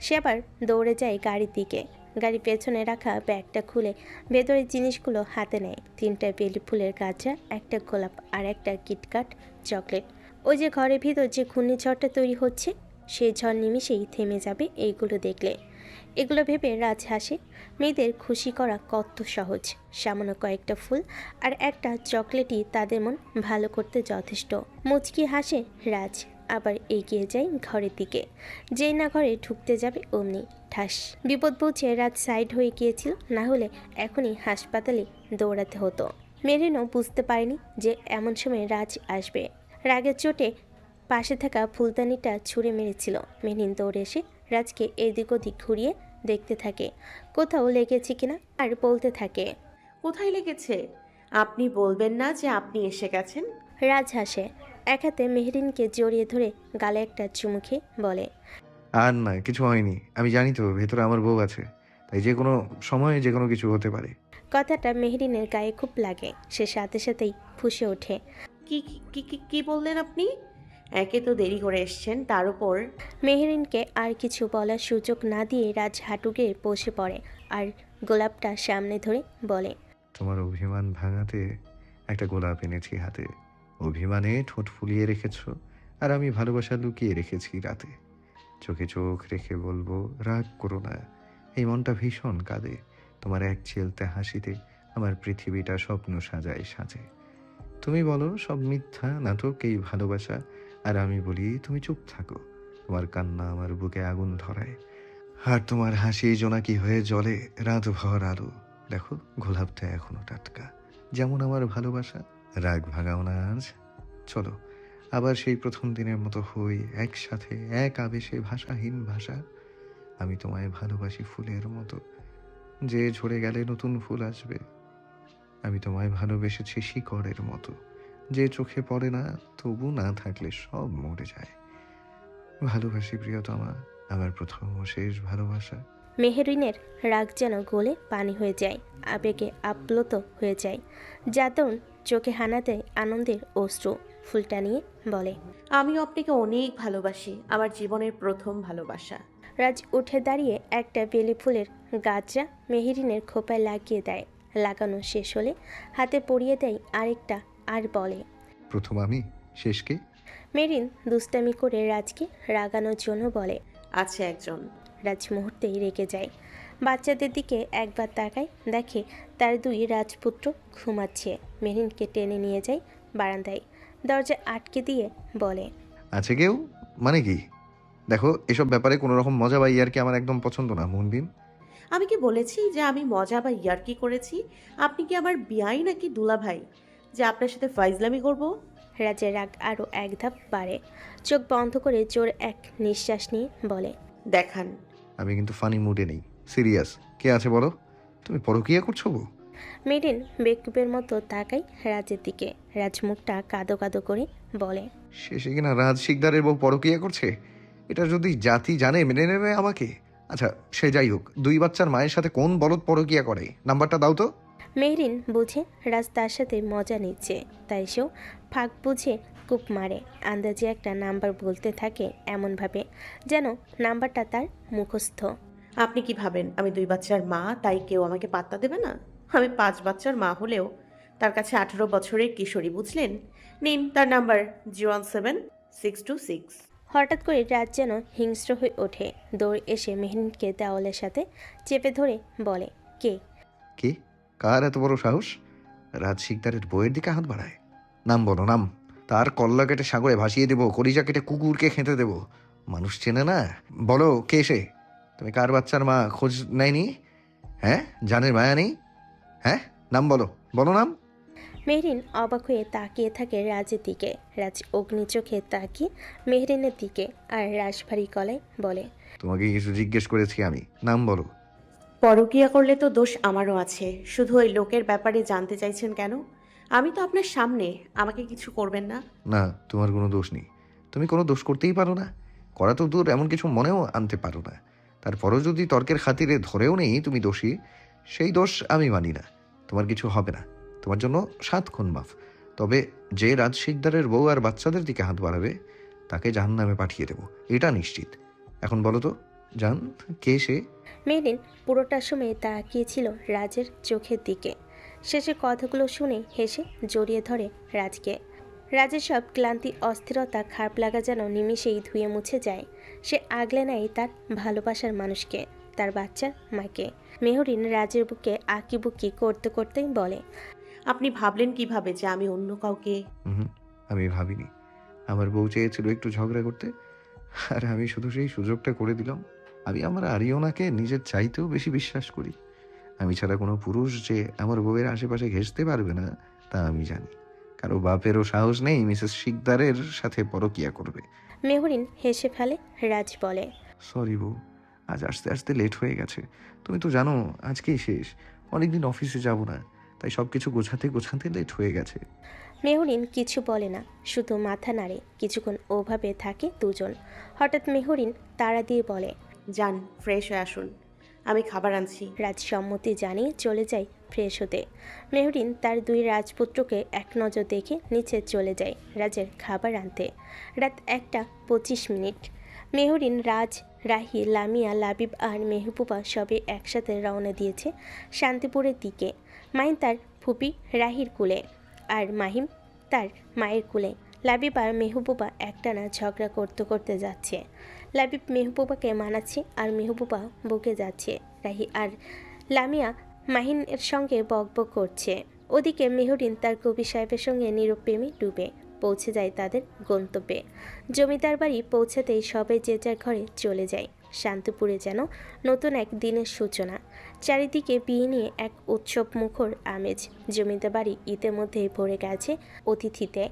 সে আবার দৌড়ে যায় গাড়ির দিকে। গাড়ির পেছনে রাখা ব্যাগটা খুলে ভেতরের জিনিসগুলো হাতে নেয়। 3টা বেলি ফুলের গাছা, একটা গোলাপ আর একটা কিটকাট চকলেট। ওই যে ঘরের ভিতর যে ঘূর্ণিঝড়টা তৈরি হচ্ছে, সেই ঝড় নিমিষেই থেমে যাবে এইগুলো দেখলে। এগুলো ভেবে রাজ হাসে। মেয়েদের খুশি করা কত সহজ। সামান্য কয়েকটা ফুল আর একটা চকলেটই তাদের মন ভালো করতে যথেষ্ট। মুচকি হাসে রাজ, আবার এগিয়ে যায় ঘরের দিকে। যেই না ঘরে ঢুকতে যাবে অমনি ঠাস বিপদ পৌঁছে রাজ সাইড হয়ে গিয়েছিল, না হলে এখনই হাসপাতালে দৌড়াতে হতো। মেরিনও বুঝতে পারেনি যে এমন সময় রাজ আসবে। রাগের চোটে পাশে থাকা ফুলদানিটা ছুঁড়ে মেরেছিল। মেরিন দৌড়ে এসে রাজকে এদিক ওদিক ঘুরিয়ে দেখতে থাকে কোথাও লেগেছে কিনা, আর বলতে থাকে, কোথায় লেগেছে? আপনি বলবেন না যে আপনি এসে গেছেন? রাজ হাসে, এক হাতে মেহরিনকে জড়িয়ে ধরে গালে একটা চুমু খেয়ে বলে, আর না, কিছু হয়নি। আমি জানি তো ভেতরে আমার বউ আছে, তাই যে কোনো সময় যে কোনো কিছু হতে পারে। কথাটা মেহরিনের গায়ে খুব লাগে। সে সাথে সাথেই ফুঁসে ওঠে। কি কি কি কি বললেন আপনি? একে তো দেরি করে এসছেন, তার উপর। মেহরিনকে আর কিছু বলার সুযোগ না দিয়ে রাজ হাঁটু গেড়ে বসে পড়ে আর গোলাপটা সামনে ধরে বলে, তোমার অভিমান ভাঙাতে একটা গোলাপ এনেছি হাতে। অভিমানে ঠোঁট ফুলিয়ে রেখেছ, আর আমি ভালোবাসা লুকিয়ে রেখেছি রাতে। চোখে চোখ রেখে বলবো, রাগ করো না, এই মনটা ভীষণ কাঁদে। তোমার এক চেলতে হাসিতে আমার পৃথিবীটা স্বপ্ন সাজায় সাজে। তুমি বলো সব মিথ্যা নাটক এই ভালোবাসা, আর আমি বলি তুমি চুপ থাকো। তোমার কান্না আমার বুকে আগুন ধরায়, আর তোমার হাসি জোনাকি হয়ে জ্বলে রাত ভর আলো। দেখো গোলাপটা এখনো টাটকা, যেমন আমার ভালোবাসা। রাগ ভাঙাও না আজ, চলো আবার সেই প্রথম দিনের মতো হই একসাথে, এক আবেশে ভাষাহীন ভাষা। আমি তোমায় ভালোবাসি ফুলের মতো, যে ঝরে গেলে নতুন ফুল আসবে। আমি তোমায় ভালোবেসেছি শিকড়ের মতো, যে চোখে পড়ে না তবু না থাকলে সব মরে যায়। ভালোবাসি প্রিয়তমা, আমার প্রথম ও শেষ ভালোবাসা। মেহরিনের রাগ যেন গলে পানি হয়ে যায়, আবেগে আপ্লুত হয়ে যায়। যাতন চোখে হানা দেয় আনন্দের অশ্রু। ফুলটা নিয়ে বলে, আমিও আপনাকে অনেক ভালোবাসি, আমার জীবনের প্রথম ভালোবাসা। রাজ উঠে দাঁড়িয়ে একটা বেলি ফুলের গাছরা মেহরিনের খোপায় লাগিয়ে দেয়। লাগানো শেষ হলে হাতে পরিয়ে দেয় আরেকটা আর বলে, প্রথম আমি, শেষ কে? মেরিন দুষ্টামি করে রাজকে রাগানোর জন্য বলে, আছে একজন। রাজ মুহূর্তেই রেগে যায়। বাচ্চাদের দিকে একবার তাকায়, দেখে তার দুই রাজপুত্র ঘুমাচ্ছে। মেরিনকে টেনে নিয়ে যায় বারান্দায়, দরজা আটকে দিয়ে বলে, আছে কেউ? মানে কি? দেখো, এসব ব্যাপারে কোনো রকম মজা বা ইয়ার্কি আমার একদম পছন্দ না মুনবিম। আমি কি বলেছি যে আমি মজা বা ইয়ার্কি করেছি? আপনি কি আমার বিয়াই নাকি দুলাভাই যে আপনার সাথে ফাইজলামি করব? রাজের রাগ আরও এক ধাপ বাড়ে। চোখ বন্ধ করে জোর এক নিঃশ্বাস নিয়ে বলে, দেখান। আমি কিন্তু ফানি মুডে নেই, সিরিয়াস। কে আছে বলো? তুমি পরকীয়া করছো গো? মেরিন বেকুবের মতো তাকাই রাজের দিকে। রাজ মুখটা কাদো কাদো করে বলে, শেষে কিনা রাজ শিকদারের বউ পরকীয়া করছে? এটা যদি জাতি জানে মেনে নেবে আমাকে। আচ্ছা সে যাই হোক, দুই বাচ্চার মায়ের সাথে কোন বলদ পরকীয়া করে? নাম্বারটা দাও তো। মেহরিন বুঝে রাজ তার সাথে মজা নিচ্ছে, তাই সেও ফাঁক বুঝে কূপ মারে। আন্দাজে একটা নাম্বার বলতে থাকে এমনভাবে যেন নাম্বারটা তার মুখস্থ। আপনি কি ভাবেন আমি দুই বাচ্চার মা, তাই কেউ আমাকে পাত্তা দেবে না? আমি 5 বাচ্চার মা হলেও তার কাছে 18 বছরের কিশোরী, বুঝলেন? নিন তার নাম্বার 017626। হঠাৎ করে রাজ যেন হিংস্র হয়ে ওঠে। দৌড় এসে মেহরিনকে দেওয়ালের সাথে চেপে ধরে বলে, কে? কে? কার এত বড় সাহস? রাজ শিকদারের বইয়ের দিকে হাত বাড়ায়। নাম বলো, নাম। তার কল্লা কেটে সাগরে ভাসিয়ে দেবো, কলিজা কেটে কুকুরকে খেতে দেবো। মানুষ চেনে না? বলো কে সে? তুমি কার বাচ্চার মা খোঁজ নেয়নি? হ্যাঁ, জানের মায়া নেই? হ্যাঁ, নাম বলো, বলো নাম। মেহরিন অবাক হয়ে তাকিয়ে থাকে রাজের দিকে। রাজ অগ্নি চোখে তাকিয়ে মেহরিনের দিকে আর রাশভারী গলায় বলে, তোমাকে কিছু জিজ্ঞেস করেছি আমি, নাম বলো। পরকীয়া করলে তো দোষ আমারও আছে, শুধু ওই লোকের ব্যাপারে জানতে চাইছেন কেন? আমি তো আপনার সামনে, আমাকে কিছু করবেন না। না, তোমার কোনো দোষ নেই। তুমি কোনো দোষ করতেই পারো না, করা তো দূর এমন কিছু মনেও আনতে পারো না। তারপরও যদি তর্কের খাতিরে ধরেও নেই তুমি দোষী, সেই দোষ আমি মানি না। তোমার কিছু হবে না, তোমার জন্য 7 খুন মাফ। তবে যে রাজ শিকদারের বউ আর বাচ্চাদের দিকে হাত বাড়াবে তাকে জাহান্নামে পাঠিয়ে দেবো, এটা নিশ্চিত। এখন বলো তো জান, কে সে? মেহরিন পুরোটা সময় তাকিয়েছিল রাজের চোখের দিকে। শেষে কথাগুলো শুনে হেসে জড়িয়ে ধরে রাজকে। রাজের সব ক্লান্তি অস্থিরতা খারাপ লাগা যেন নিমিষেই ধুয়ে মুছে যায়। সে আগলে নেয় তার ভালোবাসার মানুষকে, তার বাচ্চার মাকে। মেহরিন রাজের বুকে আঁকিবুকি করতে করতেই বলে, আপনি ভাবলেন কিভাবে যে আমি অন্য কাউকে? আমি ভাবিনি। আমার বউ চেয়েছিল একটু ঝগড়া করতে, আর আমি শুধু সেই সুযোগটা করে দিলাম। আমি আমার আরিওনাকে নিজের চাইতেও বেশি বিশ্বাস করি। আমি ছাড়া কোনো পুরুষ যে আমার বউয়ের আশেপাশে ঘেঁষতে পারবে না তা আমি জানি। কারো বাপেরও সাহস নেই মিসেস শিকদারের সাথে পরকিয়া করবে। মেহরিন হেসে ফেলে। রাজ বলে, সরি বউ, আজ আসতে আসতে লেট হয়ে গেছে। তুমি তো জানো আজকেই শেষ, অনেকদিন অফিসে যাব না, তাই সব কিছু গোছাতে গোছাতে লেট হয়ে গেছে। মেহরিন কিছু বলে না, শুধু মাথা নাড়ে। কিছুক্ষণ ওভাবে থাকে দুজন। হঠাৎ মেহরিন তাড়া দিয়ে বলে, যান ফ্রেশ হয়ে আসুন, আমি খাবার আনছি। রাজ সম্মতি জানিয়ে চলে যায় ফ্রেশ হতে। মেহরিন তার দুই রাজপুত্রকে এক নজর দেখে নিচে চলে যায় রাজের খাবার আনতে। রাত 1:25। মেহরিন, রাজ, রাহি, লামিয়া, লাবিব আর মেহবুবা সবে একসাথে রওনা দিয়েছে শান্তিপুরের দিকে। মাহিন তার ফুপি রাহির কুলে, আর মাহিম তার মায়ের কুলে। লাবিব আর মেহবুবা একটানা ঝগড়া করতে করতে যাচ্ছে। লাবিব মেহবুবাকে মানাচ্ছে আর মেহবুবা বকে যাচ্ছে। রাহি আর লামিয়া মাহিনের সঙ্গে বকবক করছে। ওদিকে মেহরিন তার কবি সাহেবের সঙ্গে নীরব প্রেমে ডুবে পৌঁছে যায় তাদের গন্তব্যে। জমিদার বাড়ি পৌঁছাতেই সবাই যে যার ঘরে চলে যায়। শান্তিপুরে যেন নতুন এক দিনের সূচনা। চারিদিকে বিয়ে নিয়ে এক উৎসব মুখর আমেজ। জমিদার বাড়ি ইতিমধ্যেই ভরে গেছে অতিথিতে।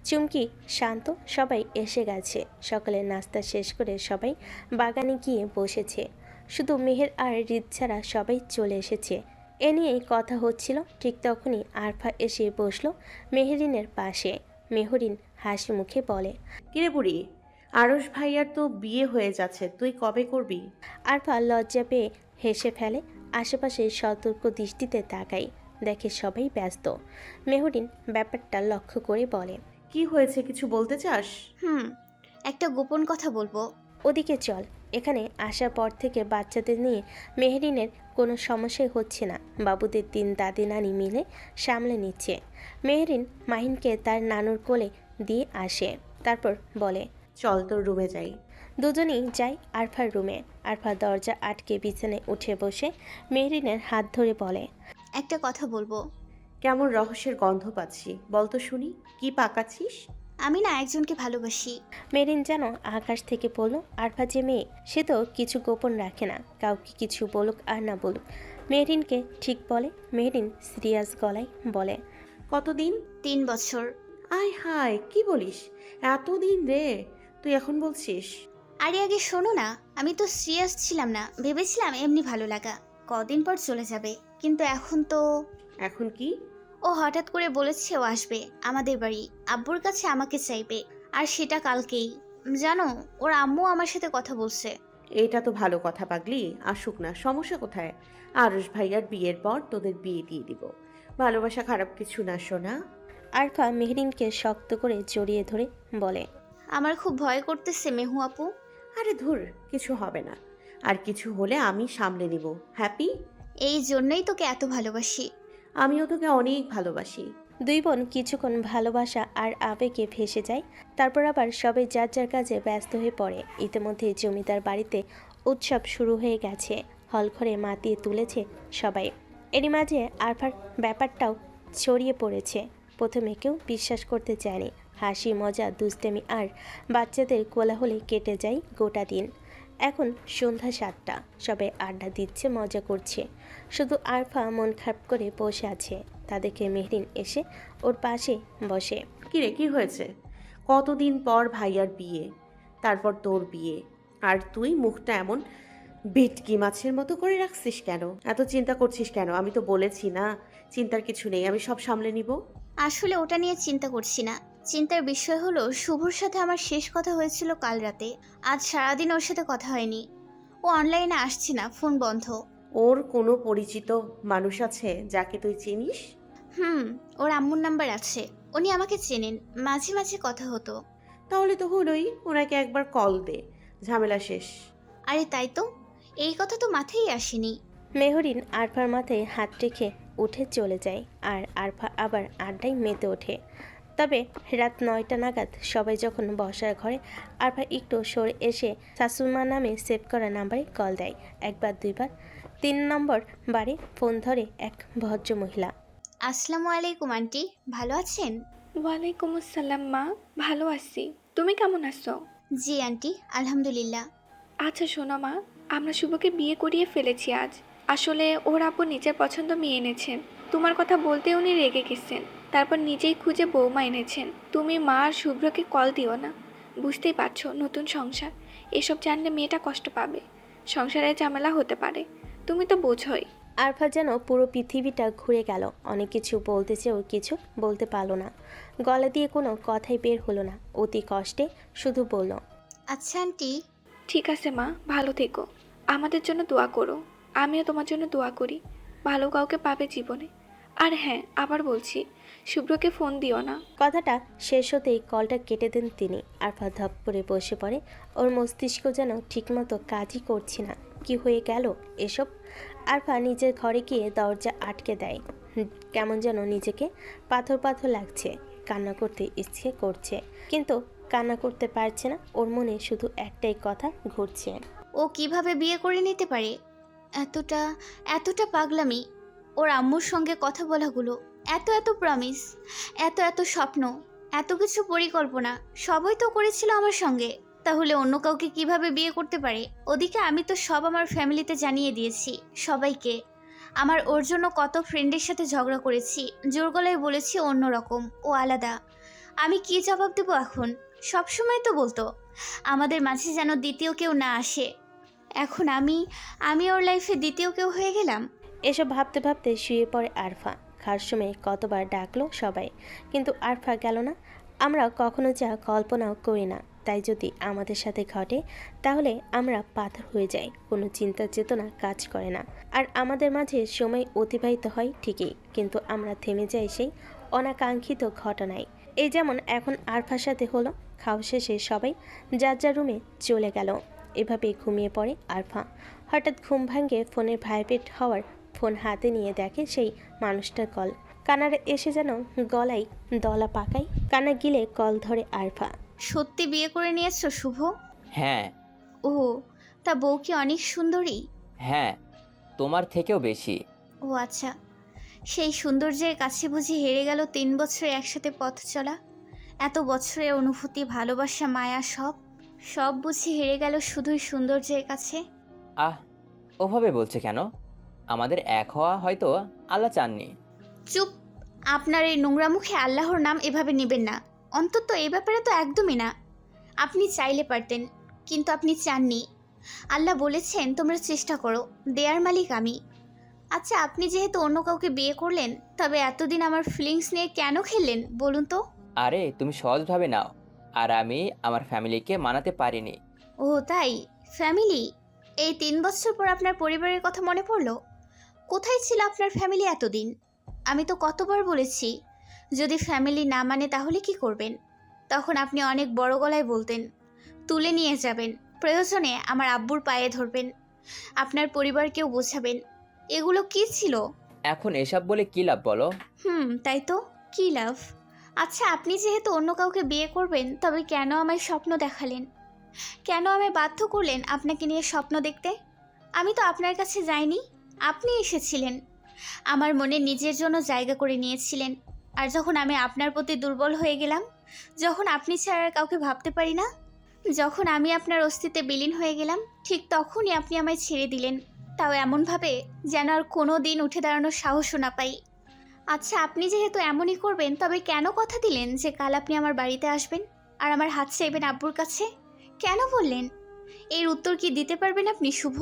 চুমকি, শান্ত সবাই এসে গেছে। সকালের নাস্তা শেষ করে সবাই বাগানে গিয়ে বসেছে। শুধু মেহের আর রিদ ছাড়া সবাই চলে এসেছে। এ নিয়েই কথা হচ্ছিল। ঠিক তখনই আরফা এসে বসলো মেহরিনের পাশে। মেহরিন হাসি মুখে বলে, কিরে বুড়ি, আরশ ভাইয়ার তো বিয়ে হয়ে যাচ্ছে, তুই কবে করবি? আরফা লজ্জা পেয়ে হেসে ফেলে। আশেপাশে সতর্ক দৃষ্টিতে তাকাই, দেখে সবাই ব্যস্ত। মেহরিন ব্যাপারটা লক্ষ্য করে বলে, কি হয়েছে, কিছু বলতে চাস? একটা গোপন কথা বলবো। ওদিকে চল। এখানে আসার পর থেকে বাচ্চাদের নিয়ে মেহরিনের কোনো সমস্যাই হচ্ছে না। বাবুদের 3 দাদি নানি মিলে সামলে নিচ্ছে। মেহরিন মাহিনকে তার নানুর কোলে দিয়ে আসে, তারপর বলে, চল তোর রুমে যাই। দুজনেই যায় আরফার রুমে। আরফা দরজা আটকে বিছানায় উঠে বসে মেহরিনের হাত ধরে বলে, একটা কথা বলবো। কেমন রহস্যের গন্ধ পাচ্ছি, বল তো শুনি, কি পাকাচ্ছিস? আমি না একজনকে ভালোবাসি। মেহরিন যেন আকাশ থেকে পড়ল। আরফা যে মেয়ে, সে তো কিছু গোপন রাখে না। কাউকে কিছু বলুক আর না বলুক, মেহরিনকে ঠিক বলে। মেহরিন সিরিয়াস গলায় বলে, কতদিন? 3 বছর। আয় হায়, কি বলিস, এতদিন রে! তুই এখন বলছিস? আরে আগে শোনো না, আমি তো সিরিয়াস ছিলাম না, ভেবেছিলাম এমনি ভালো লাগা, কদিন পর চলে যাবে। কিন্তু এখন তো। এখন কি? ও হঠাৎ করে বলেছে ও আসবে আমাদের বাড়ি, আব্বুর কাছে আমাকে চাইবে, আর সেটা কালকেই। জানো, ওর আম্মু আমার সাথে কথা বলছে। এটা তো ভালো কথা পাগলি, আসুক না, সমস্যা কোথায়? আরশ ভাইয়ার বিয়ের পর তোদের বিয়ে দিয়ে দিব। ভালোবাসা খারাপ কিছু না সোনা। আরফা মেহরিনকে শক্ত করে জড়িয়ে ধরে বলে, আমার খুব ভয় করতেছে মেহু আপু। আরে ধুর, কিছু হবে না, আর কিছু হলে আমি সামলে নিব। হ্যাপি? এই জন্যই তোকে এত ভালোবাসি। আমিও তোকে অনেক ভালোবাসি। দুই বোন কিছুক্ষণ ভালোবাসা আর আবেগে ভেসে যায়। তারপর আবার সবাই যার যার কাজে ব্যস্ত হয়ে পড়ে। ইতিমধ্যে জমিদার বাড়িতে উৎসব শুরু হয়ে গেছে। হলঘরে মাতিয়ে তুলেছে সবাই। এরই মাঝে আরফার ব্যাপারটাও ছড়িয়ে পড়েছে। প্রথমে কেউ বিশ্বাস করতে চায়নি। হাসি, মজা, দুষ্টামি আর বাচ্চাদের কোলাহলে কেটে যায় গোটা দিন। এখন সন্ধ্যা 7টা। সবাই আড্ডা দিচ্ছে, মজা করছে। শুধু আরফা মন খারাপ করে বসে আছে। তাদেরকে মেহরিন এসে ওর পাশে বসে। কিরে, কি হয়েছে? কতদিন পর ভাইয়ার বিয়ে, তারপর তোর বিয়ে, আর তুই মুখটা এমন ভেটকি মাছের মতো করে রাখছিস কেন? এত চিন্তা করছিস কেন? আমি তো বলেছি না, চিন্তার কিছু নেই, আমি সব সামলে নিব। আসলে ওটা নিয়ে চিন্তা করছি না। চিন্তার বিষয় হলো শুভর সাথে আমার শেষ কথা হয়েছিল কাল রাতে। আজ সারাদিন ওর সাথে কথা হয়নি। ও অনলাইনে আসছে না, ফোন বন্ধ। ওর কোনো পরিচিত মানুষ আছে যাকে তুই চিনিস? ওর আম্মুর নাম্বার আছে, উনি আমাকে চেনেন, মাঝে মাঝে কথা হতো। তাহলে তো হলোই, ওনাকে একবার কল দে, ঝামেলা শেষ। আরে তাই তো, এই কথা তো মাথায় আসেনি। মেহরিন আরফার মাথায় হাত রেখে উঠে চলে যায়, আর আরফা আবার আড্ডায় মেতে ওঠে। তবে রাত 9টা নাগাদ সবাই যখন বসার ঘরে আরফা একটু সরে এসে শাশুমা নামে সেভ করা নাম্বারে কল দেয়। একবার দুইবার, 3 নম্বর বারে ফোন ধরে এক ভদ্র মহিলা। আসসালামু আলাইকুম আন্টি, ভালো আছেন? ওয়ালাইকুম আসসালাম মা, ভালো আছি। তুমি কেমন আছো? জি আন্টি, আলহামদুলিল্লাহ। আচ্ছা শোনো মা, আমরা শুভকে বিয়ে করিয়ে ফেলেছি আজ। আসলে ওর আপু নিজের পছন্দ মেয়ে এনেছেন। তোমার কথা বলতে উনি রেগে গেছেন, তারপর নিজেই খুঁজে বৌমা এনেছেন। তুমি মা আর শুভ্রকে কল দিও না। বুঝতেই পারছো, নতুন সংসার, এসব জানলে মেয়েটা কষ্ট পাবে, সংসারে ঝামেলা হতে পারে, তুমি তো বোঝোই। আরফা যেন পুরো পৃথিবীটা ঘুরে গেল। অনেক কিছু বলতে চেয়েও কিছু বলতে পারলো না। গলা দিয়ে কোনো কথাই বের হলো না। অতি কষ্টে শুধু বলল, আচ্ছা আন্টি। ঠিক আছে মা, ভালো থেকো, আমাদের জন্য দোয়া করো। আমিও তোমার জন্য দোয়া করি, ভালো কাউকে পাবে জীবনে। আর হ্যাঁ, আবার বলছি, শুভ্রকে ফোন দিও না। কথাটা শেষ হতেই কলটা কেটে দেন তিনি। আরফা ধপ করে বসে পড়ে। ওর মস্তিষ্ক যেন ঠিকমতো কাজই করছে না। কি হয়ে গেল এসব? আরফা নিজের ঘরে গিয়ে দরজা আটকে দেয়। কেমন যেন নিজেকে পাথর পাথর লাগছে। কান্না করতে ইচ্ছে করছে, কিন্তু কান্না করতে পারছে না। ওর মনে শুধু একটাই কথা ঘুরছে। ও কিভাবে বিয়ে করে নিতে পারে? এতটা এতটা পাগলামি। ওর আম্মুর সঙ্গে কথা বলাগুলো, এত এত প্রমিস, এত এত স্বপ্ন, এত কিছু পরিকল্পনা, সবই তো করেছিল আমার সঙ্গে। তাহলে অন্য কাউকে কিভাবে বিয়ে করতে পারে? ওদিকে আমি তো সব আমার ফ্যামিলিতে জানিয়ে দিয়েছি, সবাইকে। আমার ওর জন্য কত ফ্রেন্ডের সাথে ঝগড়া করেছি, জোর গলায় বলেছি অন্যরকম, ও আলাদা। আমি কি জবাব দেবো এখন? সবসময় তো বলতো আমাদের মাঝে যেন দ্বিতীয় কেউ না আসে। এখন আমি ওর লাইফে দ্বিতীয় কেউ হয়ে গেলাম। এসব ভাবতে ভাবতে শুয়ে পড়ে আরফা। খাওয়ার সময় কতবার ডাকলো সবাই, কিন্তু আরফা গেল না। আমরা কখনো যা কল্পনাও করি না, তাই যদি আমাদের সাথে ঘটে তাহলে আমরা পাথর হয়ে যাই। কোনো চিন্তা চেতনা কাজ করে না। আর আমাদের মাঝে সময় অতিবাহিত হয় ঠিকই, কিন্তু আমরা থেমে যাই সেই অনাকাঙ্ক্ষিত ঘটনায়। এই যেমন এখন আরফার সাথে হলো। খাওয়া শেষে সবাই যার যার রুমে চলে গেল। এভাবেই ঘুমিয়ে পড়ে আরফা। হঠাৎ ঘুম ভাঙে ফোনের ভাইব্রেট হওয়ার। ফোন হাতে নিয়ে দেখে সেই মানুষটার কল। কানারে এসে যেন গলায় দলা পাকায়। কানা গিলে কল ধরে আরফা। সত্যি বিয়ে করে নিয়েছো শুভ? হ্যাঁ। ও, তা বউ কি অনেক সুন্দরী? হ্যাঁ, তোমার থেকেও বেশি। ও আচ্ছা, সেই সৌন্দর্যের কাছে বুঝি হেরে গেল 3 বছরে একসাথে পথ চলা? এত বছরের অনুভূতি, ভালোবাসা, মায়া, সব বুঝি হেরে গেল শুধুই সৌন্দর্যের কাছে? আহ, ওভাবে বলছে কেন? আমাদের এক হওয়া হয়তো আল্লাহ চাননি। চুপ! আপনার এই নোংরা মুখে আল্লাহর নাম এভাবে নেবেন না, অন্তত এই ব্যাপারে তো একদমই না। আপনি চাইলে পারতেন, কিন্তু আপনি চাননি। আল্লাহ বলেছেন তোমরা চেষ্টা করো, দেয়ার মালিক আমি। আচ্ছা, আপনি যেহেতু অন্য কাউকে বিয়ে করলেন, তবে এতদিন আমার ফিলিংস নিয়ে কেন খেললেন বলুন তো? আরে তুমি সহজভাবে নাও, আর আমি আমার ফ্যামিলিকে মানাতে পারিনি। ও তাই? ফ্যামিলি? এই 3 বছর পর আপনার পরিবারের কথা মনে পড়লো? কোথায় ছিল আপনার ফ্যামিলি এতদিন? আমি তো কতবার বলেছি, যদি ফ্যামিলি না মানে তাহলে কি করবেন? তখন আপনি অনেক বড় গলায় বলতেন, তুলে নিয়ে যাবেন, প্রয়োজনে আমার আব্বুর পায়ে ধরবেন, আপনার পরিবারকেও বোঝাবেন। এগুলো কি ছিল? এখন এসব বলে কি লাভ বলো? তাই তো, কি লাভ? আচ্ছা, আপনি যেহেতু অন্য কাউকে বিয়ে করবেন, তবে কেন আমায় স্বপ্ন দেখালেন? কেন আমায় বাধ্য করলেন আপনাকে নিয়ে স্বপ্ন দেখতে? আমি তো আপনার কাছে যাইনি, আপনি এসেছিলেন। আমার মনে নিজের জন্য জায়গা করে নিয়েছিলেন। আর যখন আমি আপনার প্রতি দুর্বল হয়ে গেলাম, যখন আপনি ছাড়া আর কাউকে ভাবতে পারি না, যখন আমি আপনার অস্তিত্বে বিলীন হয়ে গেলাম, ঠিক তখনই আপনি আমায় ছেড়ে দিলেন। তাও এমনভাবে যেন আর কোনো দিন উঠে দাঁড়ানোর সাহসও না পাই। আচ্ছা, আপনি যেহেতু এমনই করবেন, তবে কেন কথা দিলেন যে কাল আপনি আমার বাড়িতে আসবেন আর আমার হাত চাইবেন আব্বুর কাছে? কেন বললেন? এর উত্তর কি দিতে পারবেন আপনি শুভ?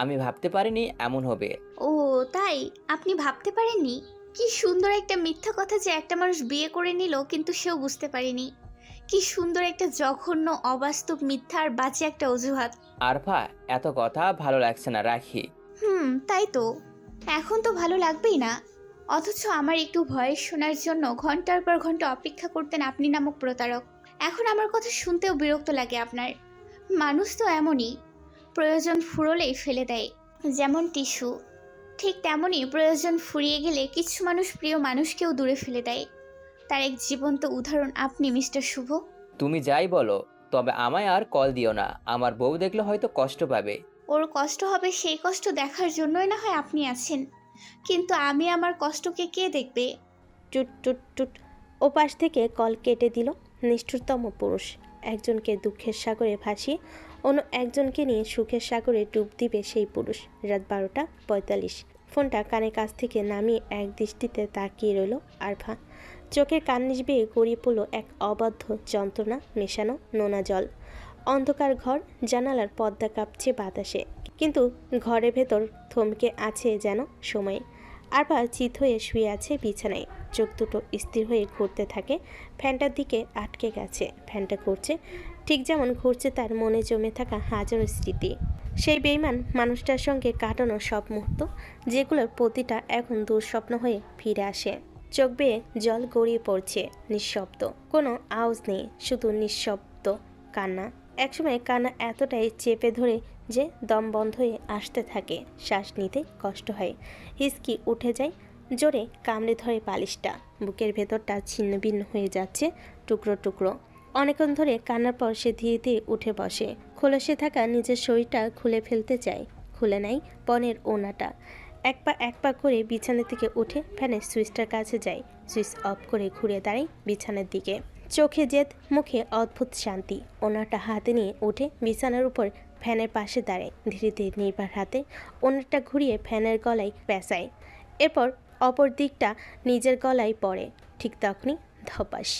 আমি ভাবতে পারিনি এমন হবে। ও তাই? আপনি ভাবতে পারেননি? কি সুন্দর একটা মিথ্যা কথা যে একটা মানুষ বিয়ে করে নিল, কিন্তু সেও বুঝতে পারেনি। কি সুন্দর একটা জঘন্য, অবাস্তব, মিথ্যা আর বাজে একটা অজুহাত। আরফা, এত কথা ভালো লাগছে না, রাখি। তাই তো, এখন তো ভালো লাগবেই না। অথচ আমার একটু ভয়েস শোনার জন্য ঘন্টার পর ঘন্টা অপেক্ষা করতেন আপনি নামক প্রতারক। এখন আমার কথা শুনতেও বিরক্ত লাগে আপনার। মানুষ তো এমনই, প্রয়োজন ফুরোলেই ফেলে দেয়, যেমন টিস্যু। ঠিক তেমনই প্রয়োজন ফুরিয়ে গেলে কিছু মানুষ প্রিয় মানুষকেও দূরে ফেলে দেয়। তার এক জীবন্ত উদাহরণ আপনি মিস্টার শুভ। তুমি যাই বলো, তবে আমায় আর কল দিও না। আমার বউ দেখলে হয়তো কষ্ট পাবে। ওর কষ্ট হবে সেই কষ্ট দেখার জন্যই না হয় আপনি আছেন, কিন্তু আমি আমার কষ্টকে কে দেখবে? টুট টুট টুট। ওপাশ থেকে কল কেটে দিল নিষ্ঠুরতম পুরুষ। একজনকে দুঃখের সাগরে ভাসিয়ে অন্য একজনকে নিয়ে সুখের সাগরে ডুব দিবে সেই পুরুষ। রাত 12:45। ফোনটা কানের কাছ থেকে নামিয়ে এক দৃষ্টিতে তাকিয়ে রইল আরফা। চোখের কান্নিস বেয়ে গড়িয়ে পড়ল এক অবাধ্য যন্ত্রণা মেশানো নোনা জল। অন্ধকার ঘর, জানালার পর্দা কাঁপছে বাতাসে, কিন্তু ঘরের ভেতর থমকে আছে যেন সময়। আরফা চিত হয়ে শুয়ে আছে বিছানায়, চোখ দুটো স্থির হয়ে ঘুরতে থাকে। ফ্যানটার দিকে আটকে গেছে। ফ্যানটা ঘুরছে ঠিক যেমন ঘুরছে তার মনে জমে থাকা হাজারো স্মৃতি। সেই বেইমান মানুষটার সঙ্গে কাটানো সব মুহূর্ত, যেগুলোর প্রতিটা এখন দুঃস্বপ্ন হয়ে ফিরে আসে। চোখ বেয়ে জল গড়িয়ে পড়ছে, নিঃশব্দ, কোনো আওয়াজ নেই, শুধু নিঃশব্দ কান্না। একসময় কান্না এতটাই চেপে ধরে যে দম বন্ধ হয়ে আসতে থাকে, শ্বাস নিতে কষ্ট হয়, হিসকি উঠে যায়, জোরে কামড়ে ধরে পালিশটা। বুকের ভেতরটা ছিন্ন ভিন্ন হয়ে যাচ্ছে টুকরো টুকরো। অনেকক্ষণ ধরে কান্নার পর সে ধীরে ধীরে উঠে বসে। খোলসে থাকা নিজের শরীরটা খুলে ফেলতে চায়, খুলে নেয় পনের ওনাটা। এক পা করে বিছানা থেকে উঠে ফ্যানের সুইচটার কাছে যায়, সুইচ অফ করে ঘুরে দাঁড়ায় বিছানার দিকে। চোখে জেদ, মুখে অদ্ভুত শান্তি। ওনাটা হাতে নিয়ে উঠে বিছানার উপর ফ্যানের পাশে দাঁড়ায়। ধীরে ধীরে নির্বার হাতে ওনাটা ঘুরিয়ে ফ্যানের গলায় পেঁচায়, এরপর অপর দিকটা নিজের গলায় পড়ে। ঠিক তখনই ধপাস।